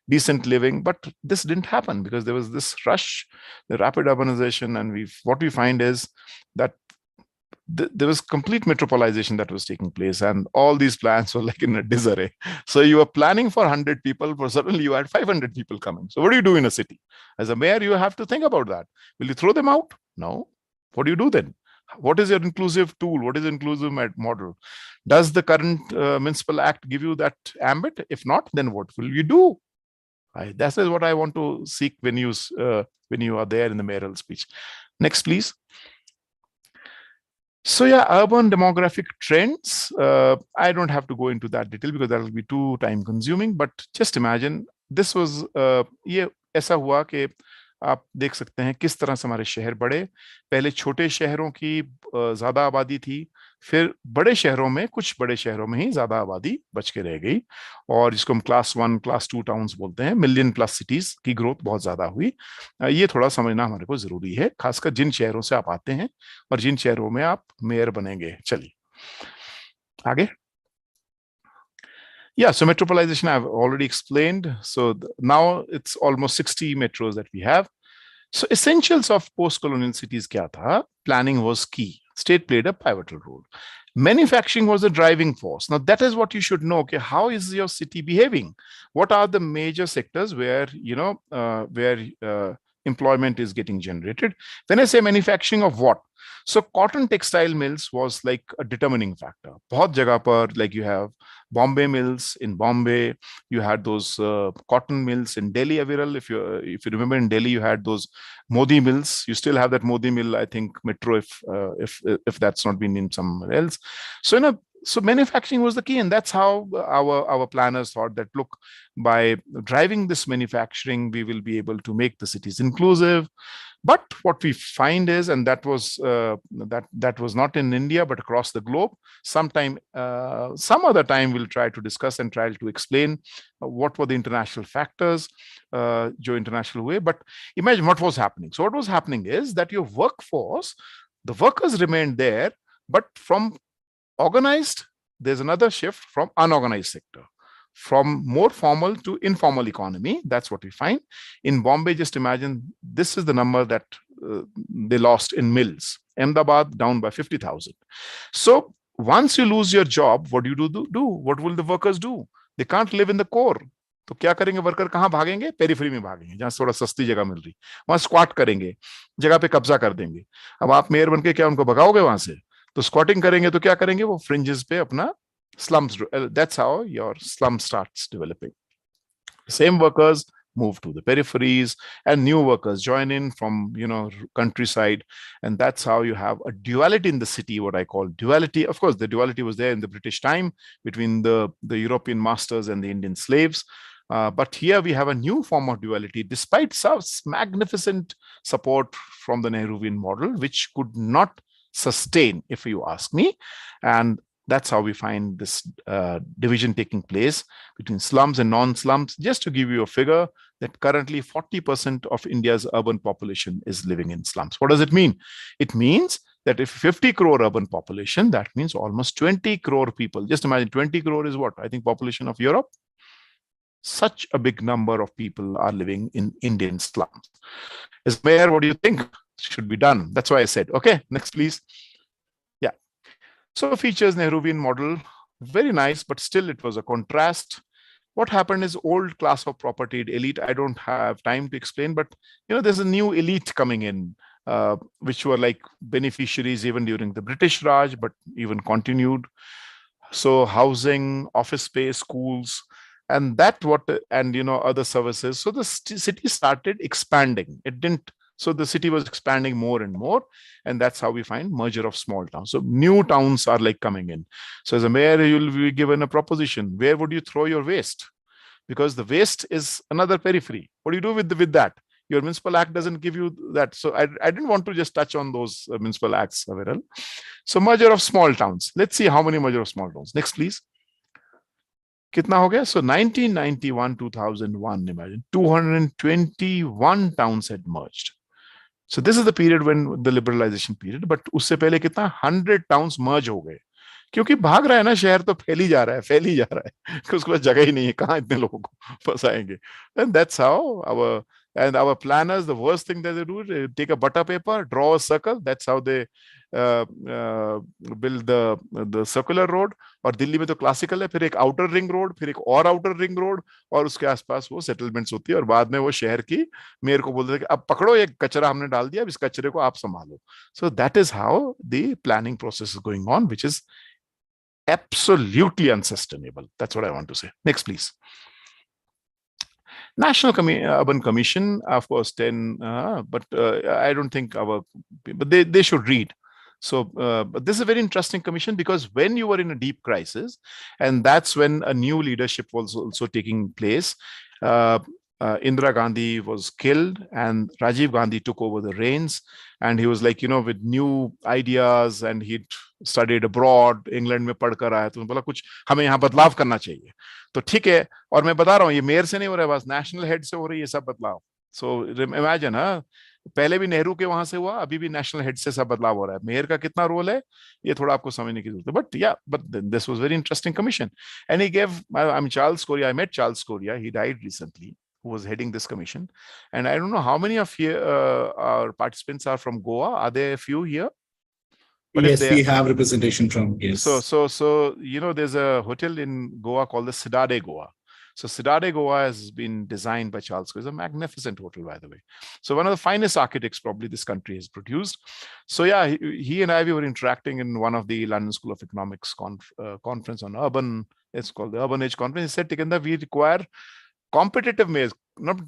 decent living. But this didn't happen because there was this rush, the rapid urbanization. And what we find is that there was complete metropolization that was taking place, and all these plans were like in a disarray. So you were planning for 100 people, but suddenly you had 500 people coming. So what do you do in a city? As a mayor, you have to think about that. Will you throw them out? No. What do you do then? What is your inclusive tool? What is inclusive model? Does the current Municipal Act give you that ambit? If not, then what will you do? That is what I want to seek when you are there in the mayoral speech. Next, please. So yeah, urban demographic trends. I don't have to go into that detail because that will be too time consuming, but just imagine this was ये ऐसा हुआ कि आप देख सकते हैं किस तरह से हमारे शहर बढ़े। पहले छोटे शहरों की ज्यादा आबादी थी, फिर बड़े शहरों में, कुछ बड़े शहरों में ही ज्यादा आबादी बच के रह गई, और जिसको हम क्लास 1, क्लास 2 टाउन्स बोलते हैं। मिलियन प्लस सिटीज की ग्रोथ बहुत ज्यादा हुई। ये थोड़ा समझना हमारे को जरूरी है, खासकर जिन शहरों से आप आते हैं और जिन शहरों में आप मेयर बनेंगे। चलिए आगे। Yeah, so metropolization I've already explained. So now it's almost 60 metros that we have. So essentials of post-colonial cities kya tha? Planning was key. State played a pivotal role. Manufacturing was the driving force. Now that is what you should know. Okay, how is your city behaving? What are the major sectors where employment is getting generated? When I say manufacturing of what? So cotton textile mills was like a determining factor. बहुत जगह पर, like you have Bombay mills in Bombay, you had those cotton mills in Delhi, Aviral. If you remember, in Delhi you had those Modi mills. You still have that Modi mill, I think, metro, if that's not been in somewhere else. So manufacturing was the key, and that's how our planners thought that, look, by driving this manufacturing, we will be able to make the cities inclusive. But what we find is, and that was not in India, but across the globe. Some other time we'll try to discuss and try to explain what were the international factors, jo international way. But imagine what was happening. So what was happening is that your workforce, the workers remained there, but from organized, there's another shift from unorganized sector, from more formal to informal economy. That's what we find. In Bombay, just imagine, this is the number that they lost in mills. Ahmedabad down by 50,000. So once you lose your job, what do you do? What will the workers do? They can't live in the core. तो क्या करेंगे worker? कहाँ भागेंगे? Periphery में भागेंगे, जहां थोड़ा सस्ती जगह मिल रही, वहां स्क्वाट करेंगे, जगह पे कब्जा कर देंगे। अब आप मेयर बनके क्या उनको भगाओगे वहां से? तो स्क्वाटिंग करेंगे तो क्या करेंगे? वो फ्रिंजेस पे अपना slums. That's how your slum starts developing. Same workers move to the peripheries, and new workers join in from countryside, and that's how you have a duality in the city. What I call duality. Of course, the duality was there in the British time between the European masters and the Indian slaves. But here we have a new form of duality, despite some magnificent support from the Nehruvian model, which could not sustain, if you ask me. And that's how we find this division taking place between slums and non-slums. Just to give you a figure, that currently 40% of India's urban population is living in slums. What does it mean? It means that if 50 crore urban population, that means almost 20 crore people. Just imagine, 20 crore is what? I think population of Europe. Such a big number of people are living in Indian slums. As mayor, what do you think should be done? That's why I said, okay, next please. Yeah. So features Nehruvian model, very nice, but still it was a contrast. What happened is old class of propertied elite. I don't have time to explain, but there's a new elite coming in, which were like beneficiaries even during the British Raj, but even continued. So housing, office space, schools, and other services. So the city started expanding. It didn't. So the city was expanding more and more, and that's how we find merger of small towns. So new towns are like coming in. So as a mayor, you'll be given a proposition. Where would you throw your waste? Because the waste is another periphery. What do you do with that? Your Municipal Act doesn't give you that. So I didn't want to just touch on those Municipal Acts, Aviral. So merger of small towns. Let's see how many merger of small towns. Next, please. Kitna ho gaya? So 1991, 2001, imagine 221 towns had merged. So this is the period when the liberalization period, but usse pehle kitna 100 towns merge ho gaye. क्योंकि भाग रहा है ना शहर तो फैल ही जा रहा है उसके पास जगह ही नहीं है कहाँ इतने लोगों को फंसाएंगे. And that's how our planners, the worst thing that they do is take a butter paper, draw a circle. That's how they build the circular road. और दिल्ली में तो क्लासिकल है, फिर एक आउटर रिंग रोड, फिर एक और आउटर रिंग रोड, और उसके आसपास वो सेटलमेंट्स होती है, और बाद में वो शहर की मेयर को बोलते हैं कि अब पकड़ो ये कचरा हमने डाल दिया, अब इस कचरे को आप संभालो. So that is how the planning process is going on, which is absolutely unsustainable. That's what I want to say. Next, please. National Urban Commission, of course, 10, but I don't think but they should read. So, but this is a very interesting commission, because when you were in a deep crisis, and that's when a new leadership was also taking place, Indira Gandhi was killed and Rajiv Gandhi took over the reins, and he was like, with new ideas, and he'd studied abroad, England में पढ़कर आया, तो बोला कुछ हमें यहाँ बदलाव करना चाहिए. तो ठीक है, और मैं बता रहा हूँ ये मेयर से नहीं हो रहा है, बस नेशनल हेड से हो रही है सब बदलाव. So imagine, पहले भी नेहरू के वहां से हुआ, अभी भी नेशनल हेड से सब बदलाव हो रहा है. मेयर का कितना रोल है ये थोड़ा आपको समझने की जरूरत है. But this was very interesting commission, and he gave, Charles Correa. I met Charles Correa. He died recently, who was heading this commission. And I don't know how many of here our participants are from Goa. Are there a few here? But yes, we have representation from, yes. So there's a hotel in Goa called the Sidade Goa. So Sidade Goa has been designed by Charles Correa. It's a magnificent hotel, by the way. So one of the finest architects probably this country has produced. So yeah, he and we were interacting in one of the London School of Economics conference on urban. It's called the Urban Age Conference. He said, Tikender, we require competitive mayors, not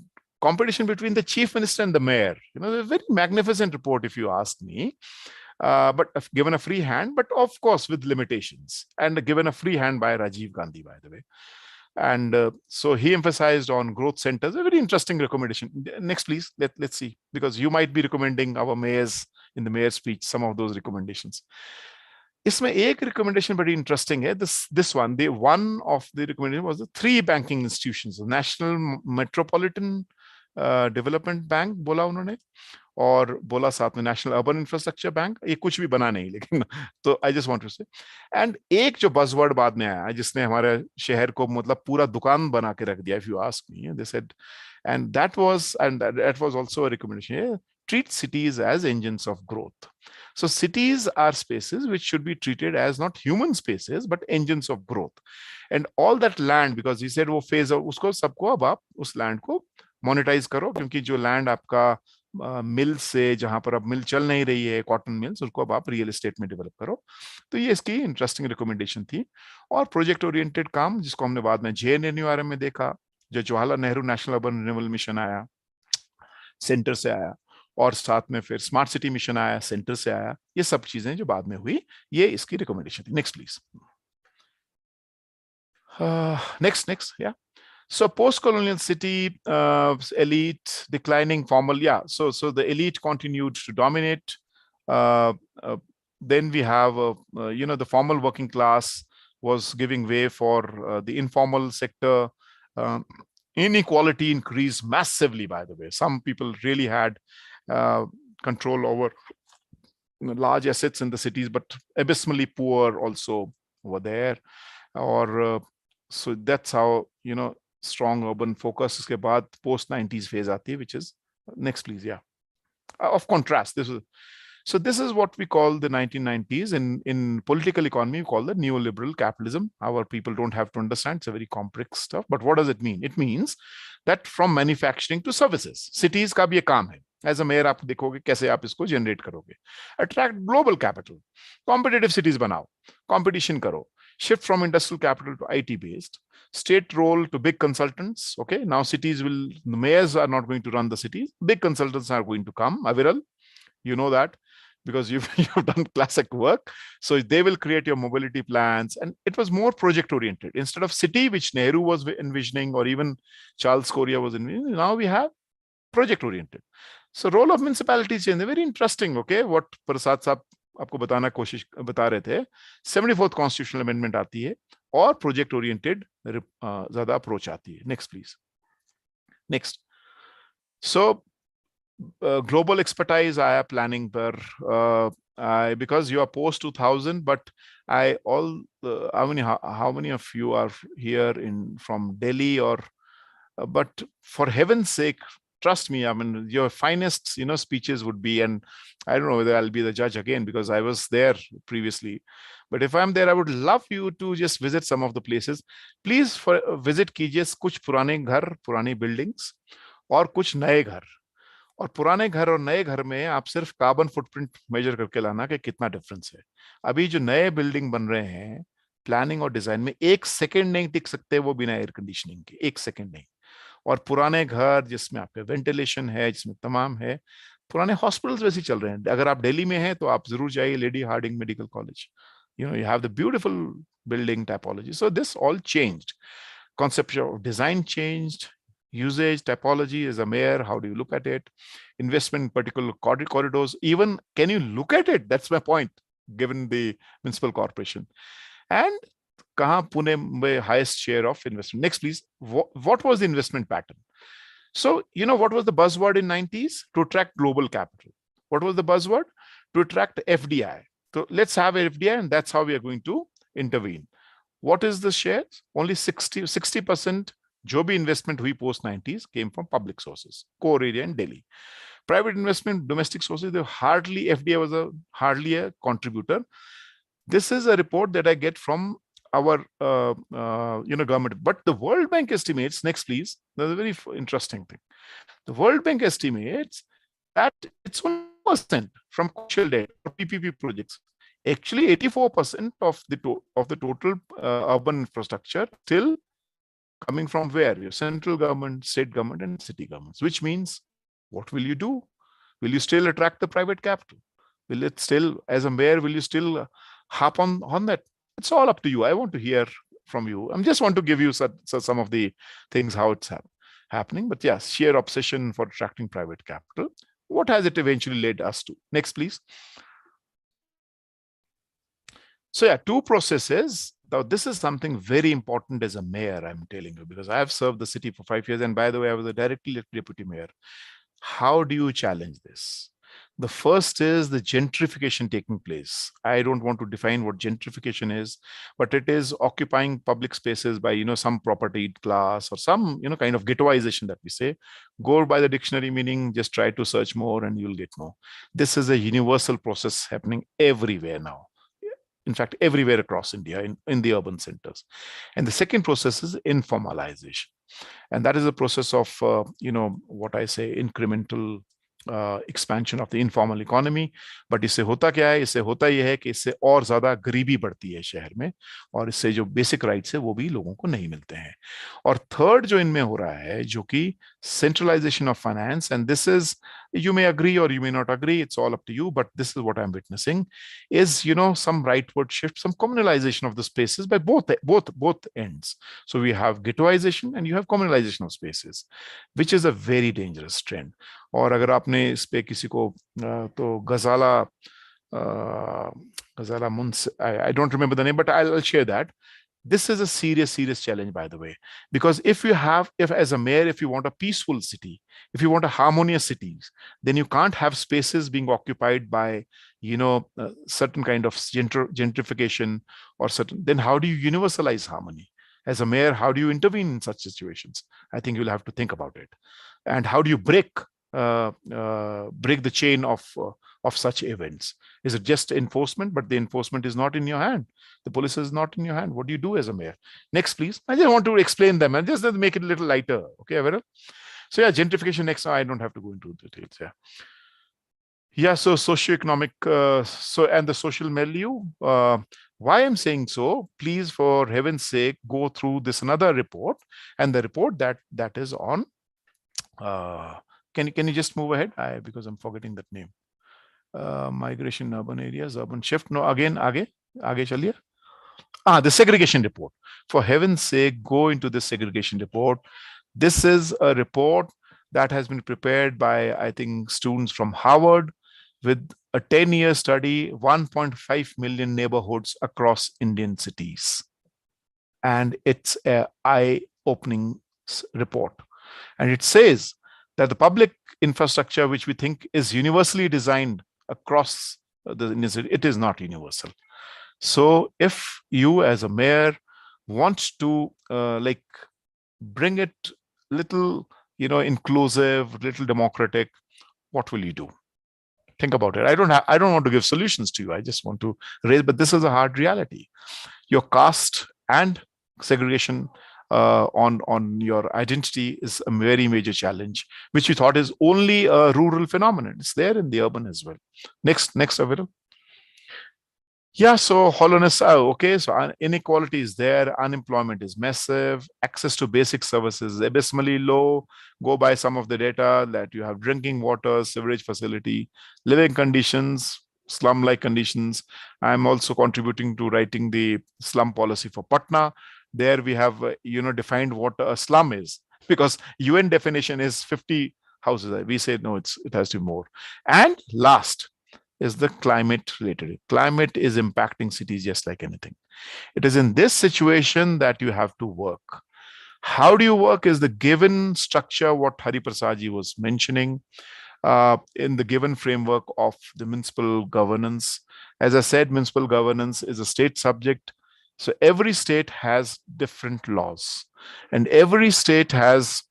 competition between the chief minister and the mayor. A very magnificent report, if you ask me. But given a free hand, but of course with limitations, and given a free hand by Rajiv Gandhi, by the way. And so he emphasized on growth centers. A very interesting recommendation. Next, please. Let's see, because you might be recommending our mayors in the mayor's speech some of those recommendations. इसमें एक recommendation very interesting है. This one, one of the recommendation was the 3 banking institutions, the National Metropolitan Development Bank बोला उन्होंने, और बोला साथ में National Urban Infrastructure Bank. ये कुछ भी बना नहीं, लेकिन तो I just want to say. And एक जो buzzword बाद में आया, जिसने हमारे शहर को मतलब पूरा दुकान बना के रख दिया, if you ask me, they said, and that was also a recommendation. Yeah, treat cities as engines of growth. So cities are spaces which should be treated as not human spaces, but engines of growth. And all that land, because he said वो phase out, उसको सबको अब आप उस land को monetize करो, क्योंकि जो land आपका मिल से, जहां पर अब मिल चल नहीं रही है, कॉटन मिल्स, उसको अब आप रियल एस्टेट में डेवलप करो. तो ये इसकी इंटरेस्टिंग रिकमेंडेशन थी. और प्रोजेक्ट ओरिएंटेड काम, जिसको हमने बाद में JNNURM में देखा, जो Jawaharlal Nehru national urban renewal mission आया, सेंटर से आया, और साथ में फिर स्मार्ट सिटी मिशन आया, सेंटर से आया. ये सब चीजें जो बाद में हुई, ये इसकी रिकमेंडेशन थी. Next please. नेक्स्ट या. So post-colonial city, elite, declining formal, So the elite continued to dominate. Then we have, the formal working class was giving way for the informal sector. Inequality increased massively, by the way. Some people really had control over large assets in the cities, but abysmally poor also were there. Or so that's how, strong urban focus. Uske baad post-90s phase aati hai, which is next, please. Yeah, of contrast. This is what we call the 1990s. In political economy, we call the neoliberal capitalism. Our people don't have to understand. It's a very complex stuff. But what does it mean? It means that from manufacturing to services, cities का भी ये काम है. As a mayor, आप देखोगे कैसे आप इसको generate करोगे. Attract global capital. Competitive cities बनाओ. Competition करो. Shift from industrial capital to IT based. State role to big consultants. Okay, now the mayors are not going to run the cities. Big consultants are going to come. Aviral, you know that because you've done classic work. So they will create your mobility plans. And it was more project oriented. Instead of city, which Nehru was envisioning, or even Charles Correa was envisioning, now we have project oriented. So role of municipalities change, very interesting. Okay, what Prasad साहब आपको बताना कोशिश बता रहे थे, 74th constitutional amendment आती है और project oriented ज़्यादा approach आती है. Next please. Next. So global expertise आया planning पर, because you are post 2000, but how many of you are here from Delhi or but for heaven's sake, trust me, I mean, your finest, speeches would be, and I don't know whether I'll be the judge again because I was there previously, but if I'm there, I would love you to just visit some of the places. Please visit कीजिए कुछ पुराने घर, पुरानी buildings और कुछ नए घर. और पुराने घर और नए घर में आप सिर्फ कार्बन फुटप्रिंट मेजर करके लाना कि कितना डिफरेंस है. अभी जो नए बिल्डिंग बन रहे हैं प्लानिंग और डिजाइन में 1 सेकंड नहीं टिक सकते वो बिना एयर कंडीशनिंग के, 1 सेकंड नहीं. और पुराने घर जिसमें आपके वेंटिलेशन है, जिसमें तमाम है, पुराने हॉस्पिटल्स वैसे चल रहे हैं. अगर आप दिल्ली में हैं तो आप जरूर जाइए Lady Hardinge Medical College. you have the beautiful building typology. So this all changed. Concept of design changed. Usage, typology as a mayor, how do you look at it? Investment in particular corridors, even can you look at it? That's my point, given the municipal corporation. And kahan Pune mein highest share of investment. Next, please. What was the investment pattern? So, what was the buzzword in 90s? To attract global capital. What was the buzzword? To attract FDI. So let's have FDI, and that's how we are going to intervene. What is the share? Only 60% जो भी investment हुई post 90s came from public sources, core area in Delhi. Private investment, domestic sources, FDI was hardly a contributor. This is a report that I get from our government. But the World Bank estimates, next please, that's a very interesting thing. The World Bank estimates that it's 1% from commercial debt or PPP projects. Actually, 84% of the total urban infrastructure still coming from where? Your central government, state government, and city governments, which means what will you do? Will you still attract the private capital? Will it still, as a mayor, will you still hop on that? It's all up to you. I want to hear from you. I just want to give you some of the things, how it's happening. But yes, sheer obsession for attracting private capital. What has it eventually led us to? Next, please. So yeah, two processes. Now, this is something very important as a mayor, I'm telling you, because I have served the city for 5 years. And by the way, I was a directly elected deputy mayor. How do you challenge this? The first is the gentrification taking place. I don't want to define what gentrification is, but it is occupying public spaces by, some property class or some, kind of ghettoization that we say. Go by the dictionary meaning, just try to search more and you'll get more. This is a universal process happening everywhere now. In fact, everywhere across India in the urban centers. And the second process is informalization. And that is a process of, what I say, incremental expansion of the informal economy. But इससे होता क्या है? इससे होता यह है कि इससे और ज्यादा गरीबी बढ़ती है शहर में और इससे जो बेसिक राइट्स है वो भी लोगों को नहीं मिलते हैं. और थर्ड जो इनमें हो रहा है जो कि centralization of finance, and this is, you may agree or you may not agree, it's all up to you, but this is what I'm witnessing, is some rightward shift, some communalization of the spaces by both ends. So we have ghettoization and you have communalization of spaces, which is a very dangerous trend. और अगर आपने इस पे किसी को तो गजाला मुंस, I don't remember the name, but I'll share that. This is a serious challenge, by the way, because if as a mayor, if you want a peaceful city, if you want a harmonious cities, then you can't have spaces being occupied by, certain kind of gentrification or certain, then how do you universalize harmony? As a mayor, how do you intervene in such situations? I think you'll have to think about it. And how do you break the chain of such events? Is it just enforcement? But the enforcement is not in your hand. The police is not in your hand. What do you do as a mayor? Next, please. I just want to explain them and just make it a little lighter. Okay, Aviral? So yeah, gentrification next. I don't have to go into details. Yeah. So socioeconomic, and the social milieu. Why I'm saying so? Please, for heaven's sake, go through this another report, and the report that is on. Can you just move ahead? Because I'm forgetting that name. Migration, urban areas, urban shift. No, again, aage chaliye. The segregation report. For heaven's sake, go into this segregation report. This is a report that has been prepared by, I think, students from Harvard with a 10-year study, 1.5 million neighborhoods across Indian cities. And it's an eye-opening report. And it says that the public infrastructure, which we think is universally designed across the Indian city, it is not universal. So if you as a mayor want to like bring it little, inclusive, little democratic, what will you do? Think about it. I don't want to give solutions to you. I just want to raise, but this is a hard reality. Your caste and segregation on your identity is a very major challenge, which we thought is only a rural phenomenon. It's there in the urban as well. Next, Aviral. Yeah, so hollowness, okay, so inequality is there, unemployment is massive, access to basic services is abysmally low. Go by some of the data that you have: drinking water, sewerage facility, living conditions, slum-like conditions. I'm also contributing to writing the slum policy for Patna. There we have, defined what a slum is, because UN definition is 50 houses. We say, no, it has to be more. And last is the climate related. Climate is impacting cities just like anything. It is in this situation that you have to work. How do you work is the given structure, what Hari Prasad ji was mentioning, in the given framework of the municipal governance. As I said, municipal governance is a state subject. So every state has different laws, and every state has,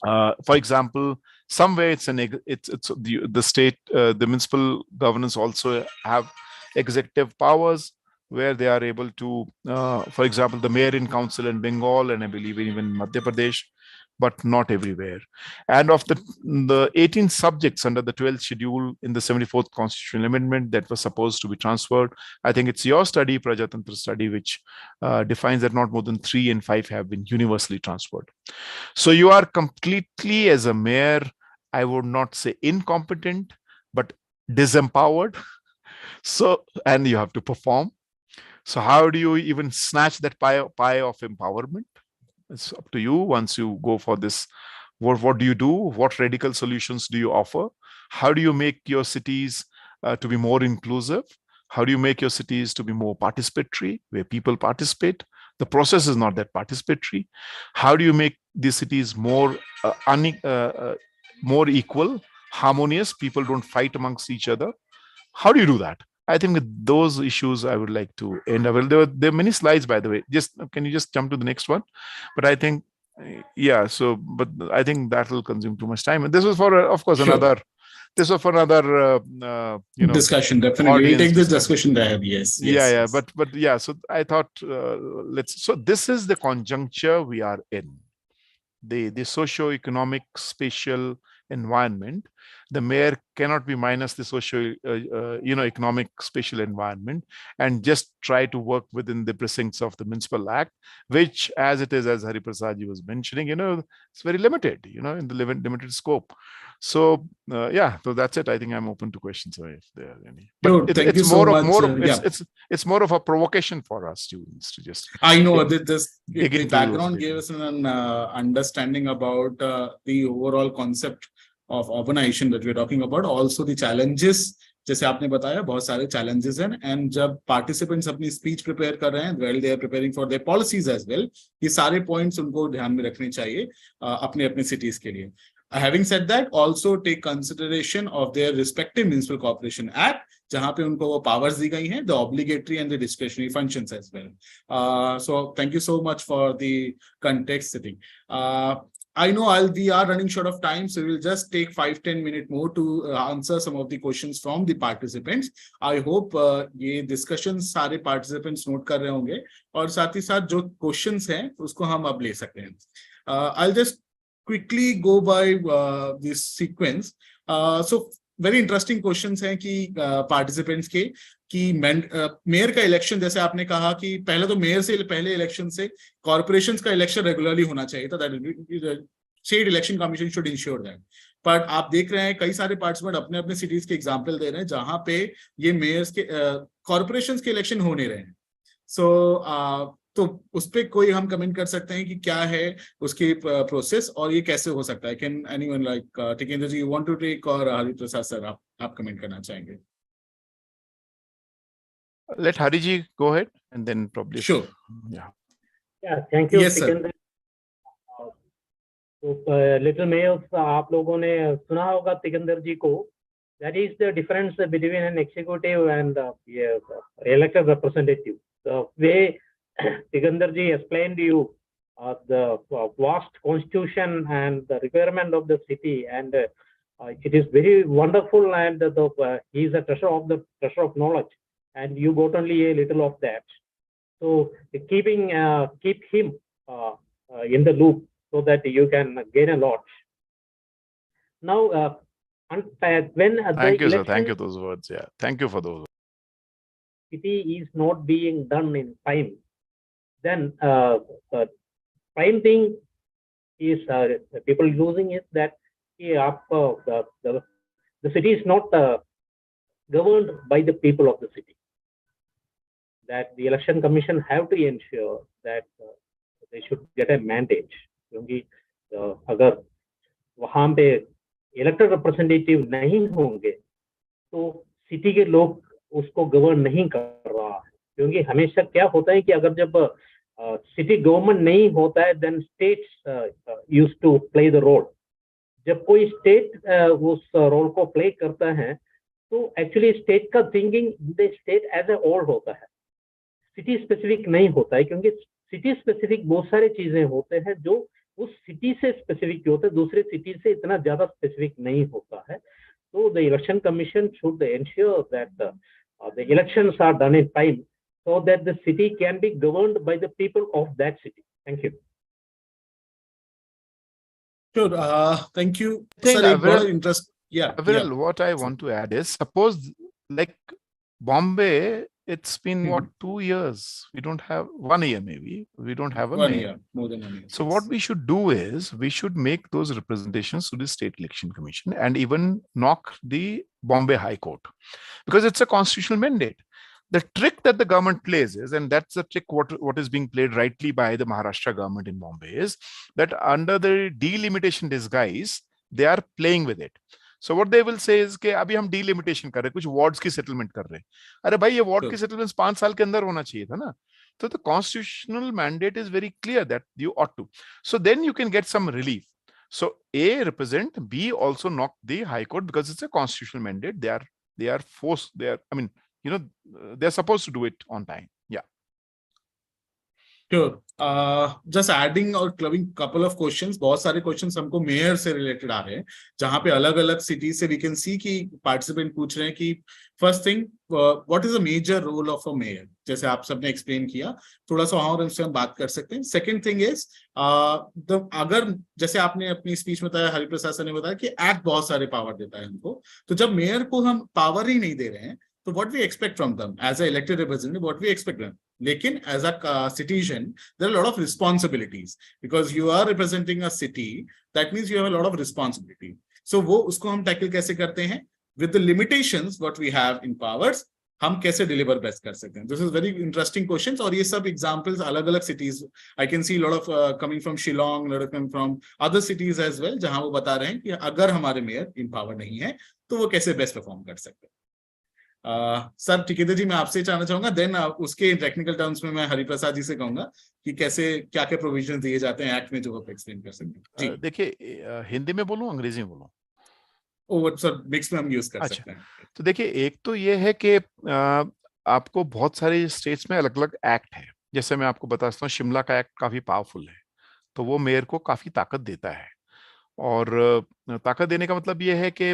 for example, somewhere it's the state, the municipal governance also have executive powers where they are able to, for example, the mayor in council in Bengal, and I believe even Madhya Pradesh, but not everywhere. And of the 18 subjects under the 12th schedule in the 74th constitutional amendment that was supposed to be transferred, I think it's your study, Prajatantra study, which defines that not more than 3 and 5 have been universally transferred. So you are completely, as a mayor, I would not say incompetent, but disempowered. So, and you have to perform. So how do you even snatch that pie of empowerment? It's up to you. Once you go for this, what do you do? What radical solutions do you offer? How do you make your cities to be more inclusive? How do you make your cities to be more participatory, where people participate? The process is not that participatory. How do you make these cities more more equal, harmonious? People don't fight amongst each other. How do you do that? I think with those issues, I would like to end. There are many slides, by the way. Can you just jump to the next one? But I think, yeah. So, but I think that will consume too much time. And this was for, of course, another. This was for another, discussion. Definitely, we'll take this discussion there. Yes. Yeah. But yeah. So I thought So this is the conjuncture we are in. The socio-economic spatial environment. The mayor cannot be minus the socio-economic spatial environment and just try to work within the precincts of the Municipal Act, which, as it is, as Hari Prasad ji was mentioning, it's very limited, in the limited scope. So yeah, so that's it. I think I'm open to questions if there are any. But thank you so much. It's more of a provocation for us students to just. I know the background gave us an understanding about the overall concept of urbanization that we're talking about. Also the challenges, जैसे आपने बताया, बहुत सारे challenges हैं, and जब participants अपनी speech prepare कर रहे हैं, well, they are preparing for their policies as well. ये सारे points उनको ध्यान में रखने चाहिए अपने cities के लिए. Having said that, also take consideration of their respective Municipal Corporation Act, जहाँ पे उनको वो powers दी गई हैं, the obligatory and the discretionary functions as well. So thank you so much for the context setting. I know we are running short of time, so we'll just take 5-10 minutes more to answer some of the questions from the participants. I hope ये discussions सारे participants note कर रहे होंगे, और साथ ही साथ जो questions हैं उसको हम अब ले सकते हैं. I'll just quickly go by this sequence. So very interesting questions हैं कि participants के कि मेयर का इलेक्शन, जैसे आपने कहा कि पहले तो मेयर से पहले इलेक्शन से कॉर्पोरेशंस का इलेक्शन रेगुलरली होना चाहिए था, that state election commission should ensure that. But आप देख रहे हैं कई सारे पार्टिसिपेंट अपने अपने सिटीज के एग्जांपल दे रहे हैं जहां पे ये मेयर्स के कॉर्पोरेशंस के इलेक्शन हो नहीं रहे हैं. सो तो उस पे कोई हम कमेंट कर सकते हैं कि क्या है उसकी प्रोसेस और ये कैसे हो सकता है? Can anyone like Tikendra ji, you want to take, और हरिप्रसाद सर आप कमेंट करना चाहेंगे? Let Hari ji go ahead and then probably. Sure. Yeah, thank you, Yes, sir. Tikender. तो लिटिल मेयर्स आप लोगों ने सुना होगा तिकेंदर जी को. That is the difference between an executive and elected representative. The way Tikender ji explained to you the vast constitution and the requirement of the city, and it is very wonderful, and he is a treasure of knowledge, and you got only a little of that. So keep him in the loop so that you can gain a lot. Now, when thank you, sir. Thank you for those words. Yeah, thank you for those. City is not being done in time, then prime thing is people using it that the city is not governed by the people of the city. That the election commission have to ensure that they should get a mandate. क्योंकि अगर वहां पे elected representative नहीं होंगे तो city के लोग उसको गवर्न नहीं कर रहा है. क्योंकि हमेशा क्या होता है कि अगर जब सिटी गवर्नमेंट नहीं होता है, then states use to play the role. जब कोई स्टेट उस रोल को प्ले करता है तो एक्चुअली स्टेट का thinking the state as a all होता है, सिटी स्पेसिफिक नहीं होता है. क्योंकि सिटी स्पेसिफिक बहुत सारी चीजें होते हैं जो उस सिटी से स्पेसिफिक होते हैं, दूसरे सिटी से इतना ज्यादा स्पेसिफिक नहीं होता है. तो the election commission should ensure that the elections are done in time so that the city can be governed by the people of that city. Thank you. Sure. Thank you. Sir, interest. Yeah. What I want to add is, suppose like Bombay, it's been what, 2 years? We don't have 1 year, maybe. We don't have a 1 mayor. year, more than 1 year. So what we should do is we should make those representations to the State Election Commission and even knock the Bombay High Court, because it's a constitutional mandate. The trick that the government plays is, and that's the trick what is being played rightly by the Maharashtra government in Bombay, is that under the delimitation disguise, they are playing with it. So what they will say is कि अभी हम delimitation कर रहे हैं, कुछ wards की settlement कर रहे हैं. अरे भाई ये ward की settlements 5 साल के अंदर होना चाहिए था ना. So the constitutional mandate is very clear that you ought to. So then you can get some relief. So A, represent, B, also knock the High Court, because it's a constitutional mandate. They are forced. I mean, you know, they're supposed to do it on time. Yeah. Sure. Just adding or clubbing couple of questions. बहुत सारे questions हमको mayor से related आ रहे हैं, जहाँ पे अलग अलग cities से we can see कि participant पूछ रहे हैं कि first thing, what is the major role of a mayor? जैसे आप सबने explain किया, थोड़ा सा और इससे हम बात कर सकते हैं. Second thing is, अगर जैसे आपने अपनी speech में बताया, हरिप्रसाद सर ने बताया कि act बहुत सारे power देता है हमको, तो जब mayor को हम power ही नहीं दे रहे हैं, तो what we expect from them as a elected representative, what we expect them. लेकिन as a citizen, there are a lot of responsibilities, because you are representing a city. That means you have a lot of responsibility. So वो उसको हम tackle कैसे करते हैं? With the limitations what we have in powers, हम कैसे deliver best कर सकते हैं? This is very interesting questions, और ये सब examples अलग-अलग cities. I can see a lot of coming from Shillong, a lot of coming from other cities as well, जहाँ वो बता रहे हैं कि अगर हमारे mayor in power नहीं है, तो वो कैसे best perform कर सकते हैं. सर टिकेंद्र जी, मैं आपसे जानना चाहूंगा, देन उसके टेक्निकल टर्म्स में मैं हरिप्रसाद जी से कहूंगा कि कैसे क्या क्या प्रोविजन दिए जाते हैं एक्ट में, जो आप एक्सप्लेन कर सकते हैं. देखिए, हिंदी में बोलूं, अंग्रेजी में बोलूं? वो सर मिक्स में हम यूज कर सकते हैं. तो देखिए, एक तो ये है कि आपको बहुत सारे स्टेट्स में अलग अलग एक्ट है. जैसे मैं आपको बताता हूँ, शिमला का एक्ट काफी पावरफुल है, तो वो मेयर को काफी ताकत देता है. और ताकत देने का मतलब ये है कि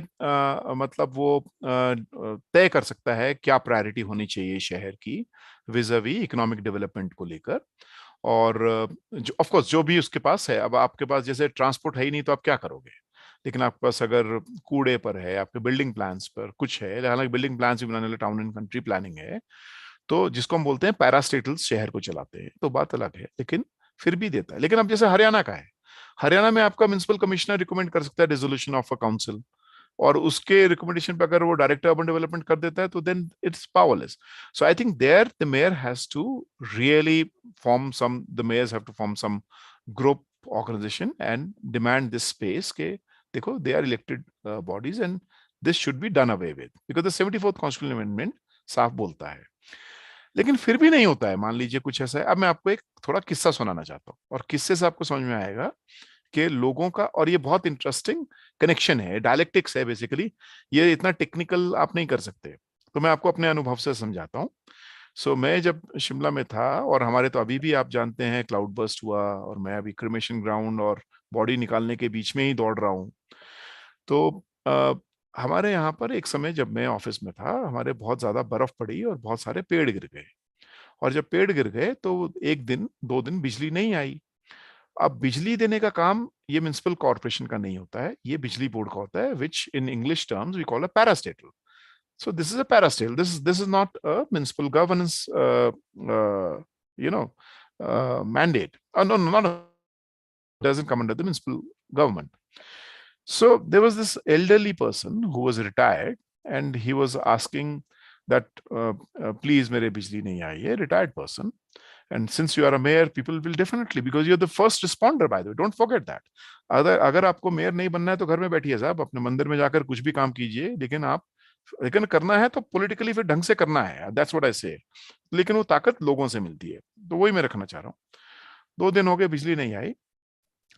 मतलब वो तय कर सकता है क्या प्रायोरिटी होनी चाहिए शहर की विज़ावी इकोनॉमिक डेवलपमेंट को लेकर. और जो ऑफ कोर्स जो भी उसके पास है, अब आपके पास जैसे ट्रांसपोर्ट है ही नहीं, तो आप क्या करोगे? लेकिन आपके पास अगर कूड़े पर है, आपके बिल्डिंग प्लान्स पर कुछ है, हालांकि बिल्डिंग प्लान्स भी बनाने वाले टाउन एंड कंट्री प्लानिंग है, तो जिसको हम बोलते हैं पैरास्टेटल्स शहर को चलाते हैं, तो बात अलग है, लेकिन फिर भी देता है. लेकिन अब जैसे हरियाणा का है, हरियाणा में आपका म्युनिसिपल कमिश्नर रिकमेंड कर सकता है डिसोल्यूशन ऑफ अ काउंसिल, और उसके रिकमेंडेशन पर अगर वो डायरेक्टर अर्बन डेवलपमेंट कर देता है, तो then it's powerless. So I think there the mayor has to really the mayors have to form some group organization and demand this space ke dekho, they are elected bodies and this should be done away with, because the 74th constitutional amendment साफ बोलता है. लेकिन फिर भी नहीं होता है. मान लीजिए कुछ ऐसा है. अब मैं आपको एक थोड़ा किस्सा सुनाना चाहता हूँ और किस्से से आपको समझ में आएगा कि लोगों का, और ये बहुत इंटरेस्टिंग कनेक्शन है, डायलेक्टिक्स है बेसिकली. ये इतना टेक्निकल आप नहीं कर सकते, तो मैं आपको अपने अनुभव से समझाता हूँ. सो मैं जब शिमला में था, और हमारे तो अभी भी आप जानते हैं क्लाउड बर्स्ट हुआ, और मैं अभी क्रिमेशन ग्राउंड और बॉडी निकालने के बीच में ही दौड़ रहा हूँ. तो हमारे यहाँ पर एक समय जब मैं ऑफिस में था, हमारे बहुत ज्यादा बर्फ पड़ी और बहुत सारे पेड़ गिर गए. और जब पेड़ गिर गए तो एक दिन 2 दिन बिजली नहीं आई. अब बिजली देने का काम ये म्युनिसिपल कॉर्पोरेशन का नहीं होता है, ये बिजली बोर्ड का होता है, which in English terms we call a parastatal. So this is a parastatal. This is not a municipal governance, mandate. No, not doesn't come under the municipal government. So there was this elderly person who was retired, and he was asking that, please, mere bijli nahi aayi hai. Retired person, and since you are a mayor, people will definitely, because you're the first responder, by the way. Don't forget that. अगर आपको mayor नहीं बनना है तो घर में बैठिए साहब, अपने मंदिर में जाकर कुछ भी काम कीजिए, लेकिन करना है तो पॉलिटिकली फिर ढंग से करना है. दैट्स व्हाट आई से. लेकिन वो ताकत लोगों से मिलती है, तो वही मैं रखना चाह रहा हूँ. 2 दिन हो गए बिजली नहीं आई.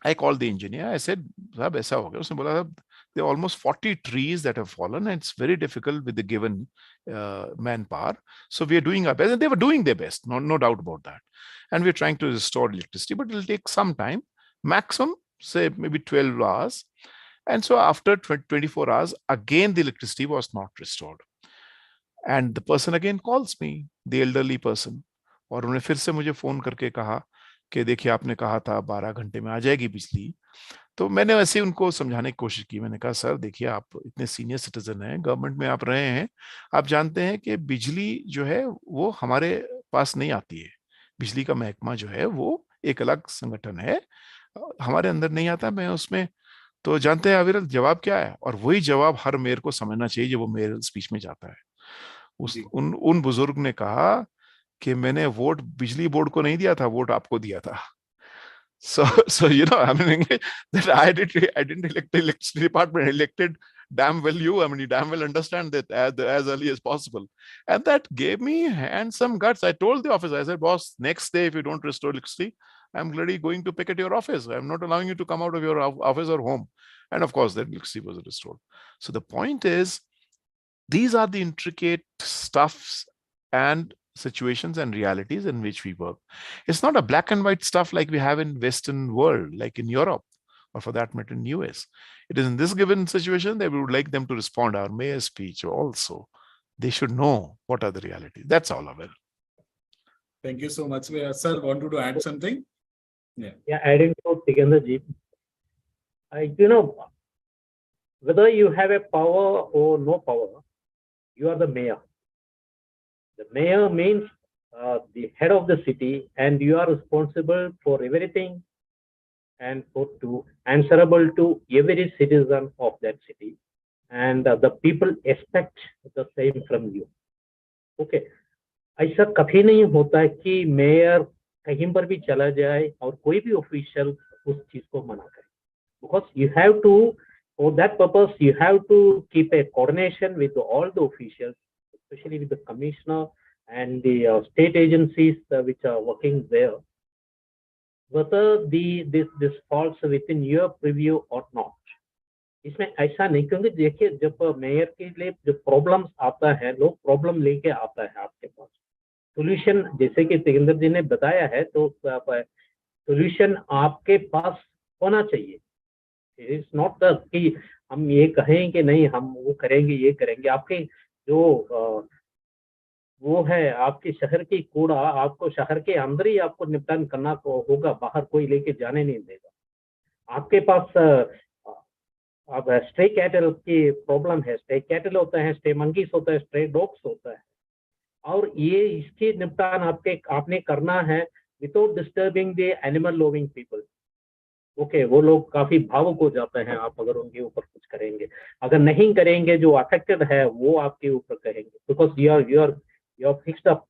I call the engineer, I said साहब ऐसा हो गया. उसने बोला साहब there are almost 40 trees that have fallen and it's very difficult with the given manpower, so we are doing our best. And they were doing their best, no doubt about that, and we are trying to restore electricity, but it will take some time, maximum say maybe 12 hours. And so after 24 hours, again the electricity was not restored. And the person again calls me, the elderly person, और उन्होंने फिर से मुझे phone करके कहा कि देखिए आपने कहा था 12 घंटे में आ जाएगी बिजली. तो मैंने वैसे उनको समझाने की कोशिश की. मैंने कहा सर देखिए, आप इतने सीनियर सिटीजन हैं, गवर्नमेंट में आप रहे हैं, आप जानते हैं कि बिजली जो है वो हमारे पास नहीं आती है. बिजली का महकमा जो है वो एक अलग संगठन है, हमारे अंदर नहीं आता. मैं उसमें, तो जानते हैं अविरल जवाब क्या है? और वही जवाब हर मेयर को समझना चाहिए जब वो मेयर स्पीच में जाता है. उन बुजुर्ग ने कहा कि मैंने वोट बिजली बोर्ड को नहीं दिया था, वोट आपको दिया था. So I mean, that I didn't elect the electricity department. I elected damn well you. I mean, you damn well understand that as early as possible. And that gave me handsome guts. I told the office, I said, boss, next day if you don't restore electricity, I'm bloody going to picket your office. I'm not allowing you to come out of your office or home. And of course, then electricity was restored. So the point is, these are the intricate stuffs and situations and realities in which we work. It's not a black and white stuff like we have in Western world, like in Europe, or for that matter in US. It is in this given situation that we would like them to respond our mayor's speech also. They should know what are the realities. That's all of it. Thank you so much. Sir, wanted to add something? Yeah, adding to Tikender ji, whether you have a power or no power, you are the mayor. The mayor means the head of the city, and you are responsible for everything and answerable to every citizen of that city. And the people expect the same from you. Okay. ऐसा कभी नहीं होता है कि mayor कहीं पर भी चला जाए और कोई भी ऑफिशियल उस चीज को मना करे. Because you have to, for that purpose, you have to keep a coordination with all the officials, especially with the commissioner and the state agencies which are working there, whether this falls within your preview or not. इसमें ऐसा नहीं, क्योंकि देखिए जब mayor के लिए जो problems आता है, लोग प्रॉब्लम लेके आता है आपके पास. सोल्यूशन जैसे कि तिकेंद्र जी ने बताया है, तो सोल्यूशन आपके पास होना चाहिए. इट्स नॉट कि हम ये कहें कि नहीं हम वो करेंगे ये करेंगे. आपके जो वो है आपके शहर की कूड़ा आपको शहर के अंदर ही आपको निपटान करना होगा, बाहर कोई लेके जाने नहीं देगा. आपके पास अब स्ट्रे कैटल की प्रॉब्लम है. स्ट्रे कैटल होता है, स्ट्रे मंकीज होता है, स्ट्रे डॉग्स होता है, और ये इसके निपटान आपने करना है without disturbing the animal loving people. Okay, वो लोग काफी भावुक हो जाते हैं आप अगर उनके ऊपर कुछ करेंगे. अगर नहीं करेंगे, जो अफेक्टेड है वो आपके ऊपर कहेंगे, because you are fixed up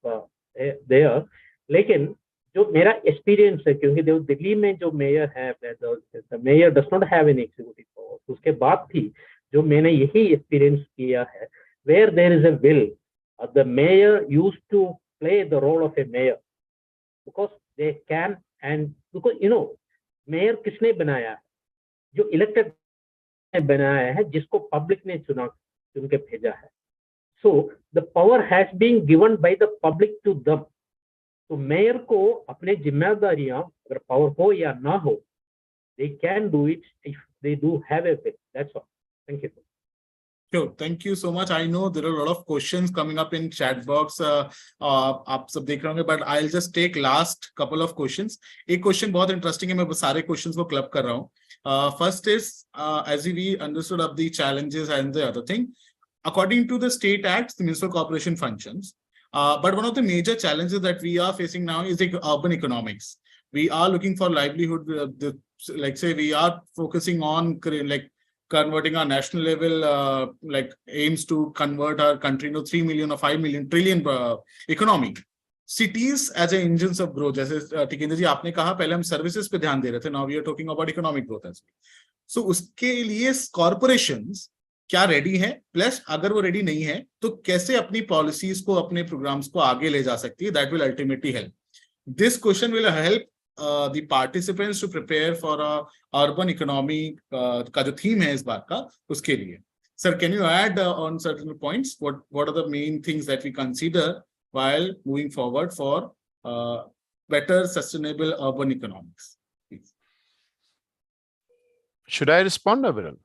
there. लेकिन जो मेरा एक्सपीरियंस है, क्योंकि दिल्ली में जो मेयर है, the mayor does not have any executive power, उसके बाद भी जो मैंने यही एक्सपीरियंस किया है, where there is a will, the mayor used to play the role of a mayor, because they can, and because mayor किसने बनाया है? जो इलेक्टेड ने बनाया है, जिसको पब्लिक ने चुन के भेजा है. So the power has been given by the public to them. तो मेयर को अपने जिम्मेदारियां, अगर पावर हो या ना हो, they can do it if they do have a will. That's all. Thank you. Sure. Thank you so much. I know there are a lot of questions coming up in chat box. आप सब देख रहे होंगे, but I'll just take last couple of questions. एक question बहुत interesting है, मैं सारे questions को club कर रहा हूँ. First is, as we understood of the challenges and the other thing, according to the state acts, the municipal corporation functions. But one of the major challenges that we are facing now is the urban economics. We are looking for livelihood. Like say we are focusing on like converting our national level like aims to convert our country into 3 million or 5 million trillion economy. Cities as a engines of growth. जैसे टिकेंद्र जी आपने कहा, पहले हम services पे ध्यान दे रहे थे. Now we are talking about economic growth as well. So उसके लिए corporations क्या रेडी है, प्लस अगर वो रेडी नहीं है तो कैसे अपनी पॉलिसीज को, अपने प्रोग्राम्स को आगे ले जा सकती है. That will ultimately help. This question will help the participants to prepare for urban economy का जो थीम है इस बार का, उसके लिए. Sir, can you add on certain points what are the main things that we consider while moving forward for better sustainable urban economics? Should I respond, Aviral?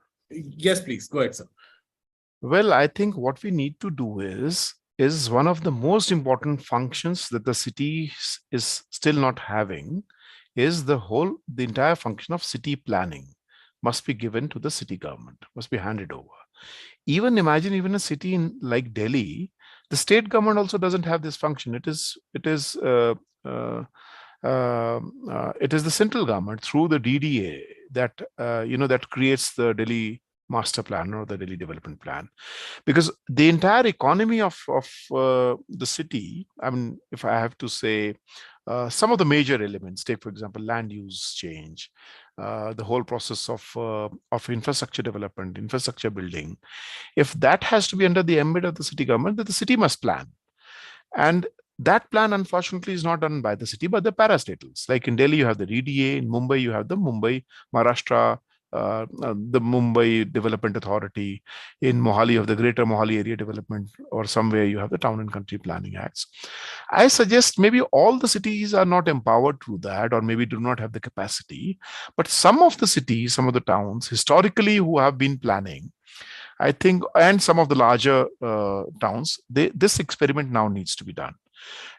Yes, please. Go ahead, sir. Well, I think what we need to do is one of the most important functions that the city is still not having is the entire function of city planning must be given to the city government, must be handed over. Imagine even a city like Delhi, the state government also doesn't have this function. It is the central government through the DDA that that creates the Delhi master plan or the Delhi development plan, because the entire economy of the city, I mean, if I have to say some of the major elements, take for example land use change, the whole process of infrastructure development, infrastructure building, if that has to be under the ambit of the city government, then the city must plan. And that plan, unfortunately, is not done by the city, but the parastatals. Like in Delhi, you have the DDA. In Mumbai, you have the Mumbai, Maharashtra, the Mumbai Development Authority. In Mohali, you have the Greater Mohali Area Development, or somewhere you have the Town and Country Planning Acts. I suggest maybe all the cities are not empowered through that, or maybe do not have the capacity. But some of the cities, some of the towns, historically, who have been planning, I think, and some of the larger towns, this experiment now needs to be done.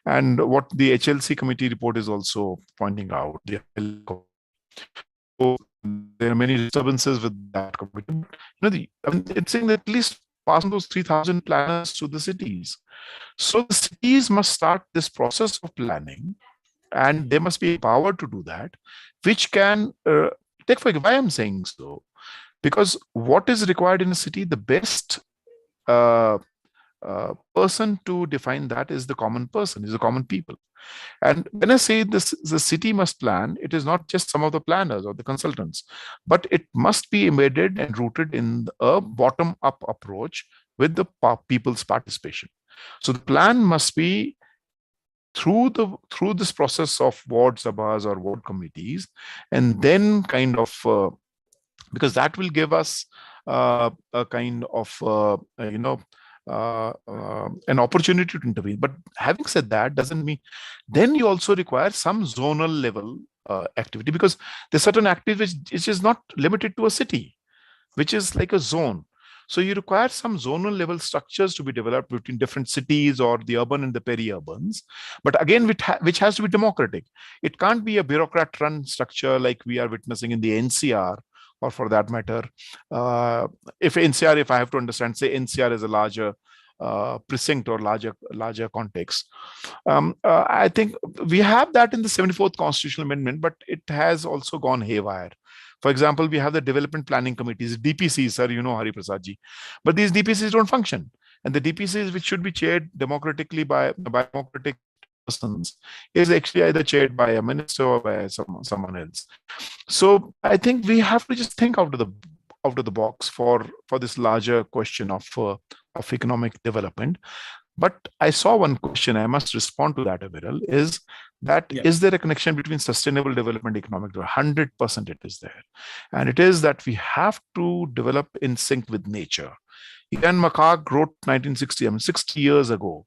And what the HLC committee report is also pointing out, there are many disturbances with that committee. It's saying that at least pass those 3,000 planners to the cities. So the cities must start this process of planning, and they must be empowered to do that, which can take for why I'm saying so. Because what is required in a city, the best person to define that is the common person, is the common people. And when I say this, the city must plan, it is not just some of the planners or the consultants, but it must be embedded and rooted in a bottom-up approach with the people's participation. So the plan must be through this process of ward sabhas or ward committees, and then kind of because that will give us a kind of an opportunity to intervene. But having said that, doesn't mean then you also require some zonal level activity, because there's certain activity which is not limited to a city, which is like a zone. So you require some zonal level structures to be developed between different cities or the urban and the peri-urbans. But again, which has to be democratic. It can't be a bureaucrat-run structure like we are witnessing in the NCR, or for that matter, if NCR, if I have to understand, say NCR is a larger precinct or larger context. I think we have that in the 74th Constitutional Amendment, but it has also gone haywire. For example, we have the development planning committees, DPCs, sir, you know, Hari Prasad ji. But these DPCs don't function. And the DPCs, which should be chaired democratically by democratic persons is actually either chaired by a minister or by someone else. So I think we have to just think out of the box for this larger question of economic development. But I saw one question, I must respond to that, Aviral, is that is there a connection between sustainable development and economic development? 100% it is there. And it is that we have to develop in sync with nature. Ian McHarg wrote 1960, 60 years ago,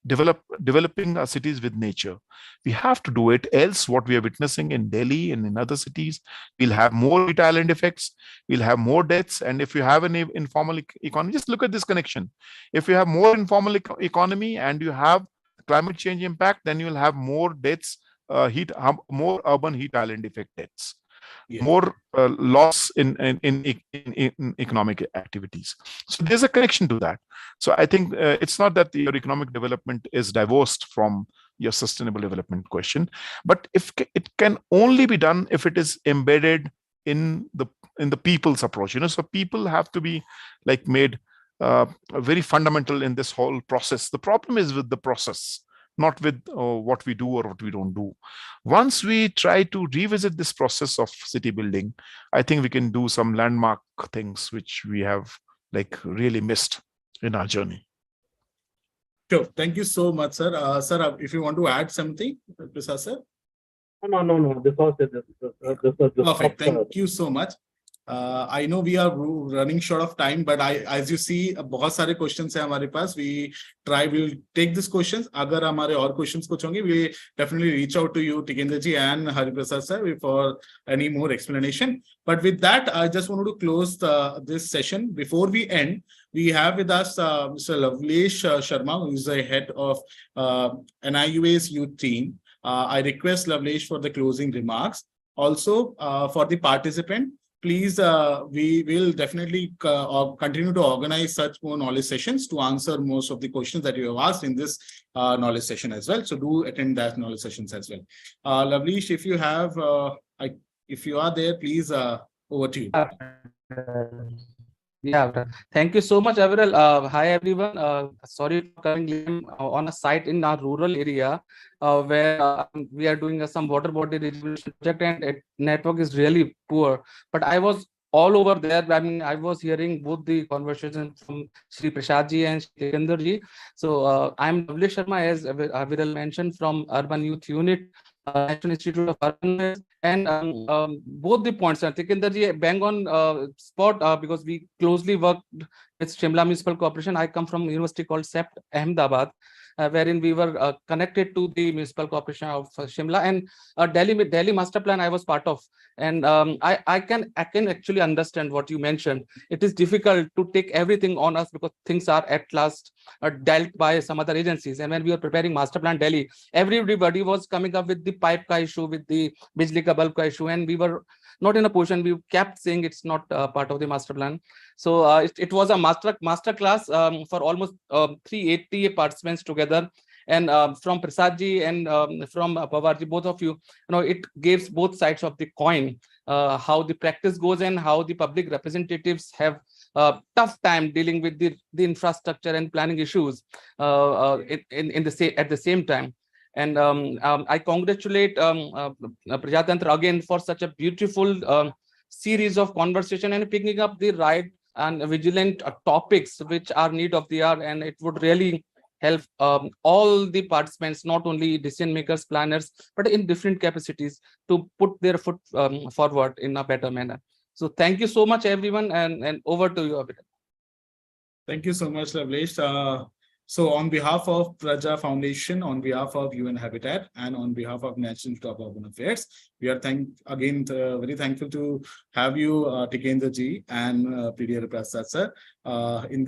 developing our cities with nature. We have to do it, else what we are witnessing in Delhi and in other cities, we'll have more heat island effects, we'll have more deaths. And if you have an informal economy, just look at this connection. If you have more informal economy and you have climate change impact, then you'll have more deaths, more urban heat island effect deaths. More loss in economic activities. So there's a connection to that. So I think it's not that your economic development is divorced from your sustainable development question, but if it can only be done if it is embedded in the people's approach. So people have to be like made very fundamental in this whole process. The problem is with the process, not with what we do or what we don't do. Once we try to revisit this process of city building, I think we can do some landmark things which we have like really missed in our journey. Sure. Thank you so much, sir. Sir, if you want to add something, Prasad sir. No. This was Perfect. Thank you so much. I know we are running short of time, but as you see, बहुत सारे questions हैं हमारे पास. We'll take these questions. अगर हमारे और questions कुछ होंगे, we definitely reach out to you, Tikender ji and Hari Prasad sir, for any more explanation. But with that, I just wanted to close this session. Before we end, we have with us Mr. Lavlesh Sharma, who is the head of NIUA's youth team. I request Lavlesh for the closing remarks. Also, for the participant, please, we will definitely continue to organize such more knowledge sessions to answer most of the questions that you have asked in this knowledge session as well. So do attend that knowledge sessions as well. Lavlesh, if you have, if you are there, please, over to you. Yeah, thank you so much, Aviral. Hi, everyone. Sorry for coming on a site in our rural area where we are doing some water body rejuvenation project, and network is really poor. But I was all over there. I mean, I was hearing both the conversations from Shri Prasad ji and Shri Tikender ji. So I'm Lavlesh Sharma, as Aviral mentioned, from Urban Youth Unit, National Institute of Urban Affairs. And both the points, Tikender ji bang on spot because we closely worked with Shimla Municipal Corporation. I come from a university called CEPT Ahmedabad, wherein we were connected to the Municipal Corporation of Shimla, and Delhi Master Plan I was part of. And I can actually understand what you mentioned. It is difficult to take everything on us because things are at last dealt by some other agencies. And when we were preparing Master Plan Delhi, everybody was coming up with the pipe ka issue, with the Bijli ka bulb ka issue, and we were not in a position. We kept saying it's not part of the master plan. So it was a master class for almost 380 participants together. And from Prasad ji and from Panwar ji, both of you, it gives both sides of the coin, how the practice goes and how the public representatives have tough time dealing with the infrastructure and planning issues at the same time. And I congratulate Prajatantra again for such a beautiful series of conversation and picking up the right and vigilant topics which are need of the hour. And it would really help all the participants, not only decision makers, planners, but in different capacities to put their foot forward in a better manner. So thank you so much, everyone, and over to you, Abhinav. Thank you so much, Lavlesh. So on behalf of Praja Foundation, on behalf of UN Habitat, and on behalf of National Institute of Urban Affairs, we are very thankful to have you, Tikender ji and PDR Prasad sir, in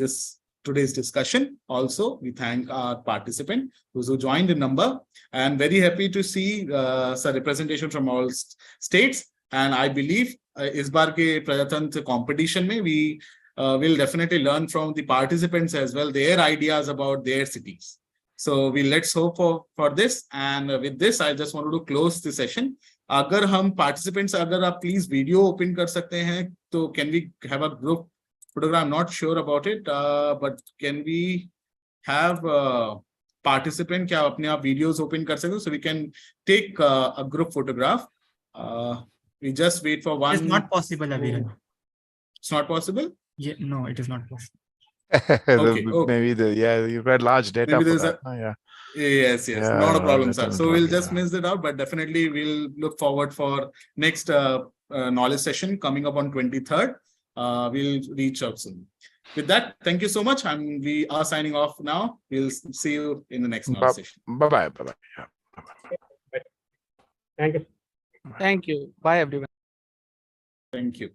today's discussion. Also, we thank our participant who joined in number, and very happy to see representation from all states. And I believe इस बार के Prajatantra competition में we will definitely learn from the participants as well, their ideas about their cities. So let's hope for this. And with this, I just wanted to close the session. अगर हम participants, अगर आप please video open कर सकते हैं, तो can we have a group photograph? I'm not sure about it, but can we have participant क्या अपने आप videos open कर सकते हो, so we can take a group photograph. We just wait for one. It's not possible, Aviral. It's not possible? Yeah, no, it is not possible. Okay. Maybe you've got large data. Maybe for there's that. Yeah. Yes, Yeah, not a problem, sir. let So me we'll draw, just yeah. miss it out, but definitely we'll look forward for next knowledge session coming up on 23rd. We'll reach out soon. With that, thank you so much. We are signing off now. We'll see you in the next knowledge session. Bye-bye. Bye-bye. Yeah. Bye-bye. Thank you. Thank you. Bye, everyone. Thank you.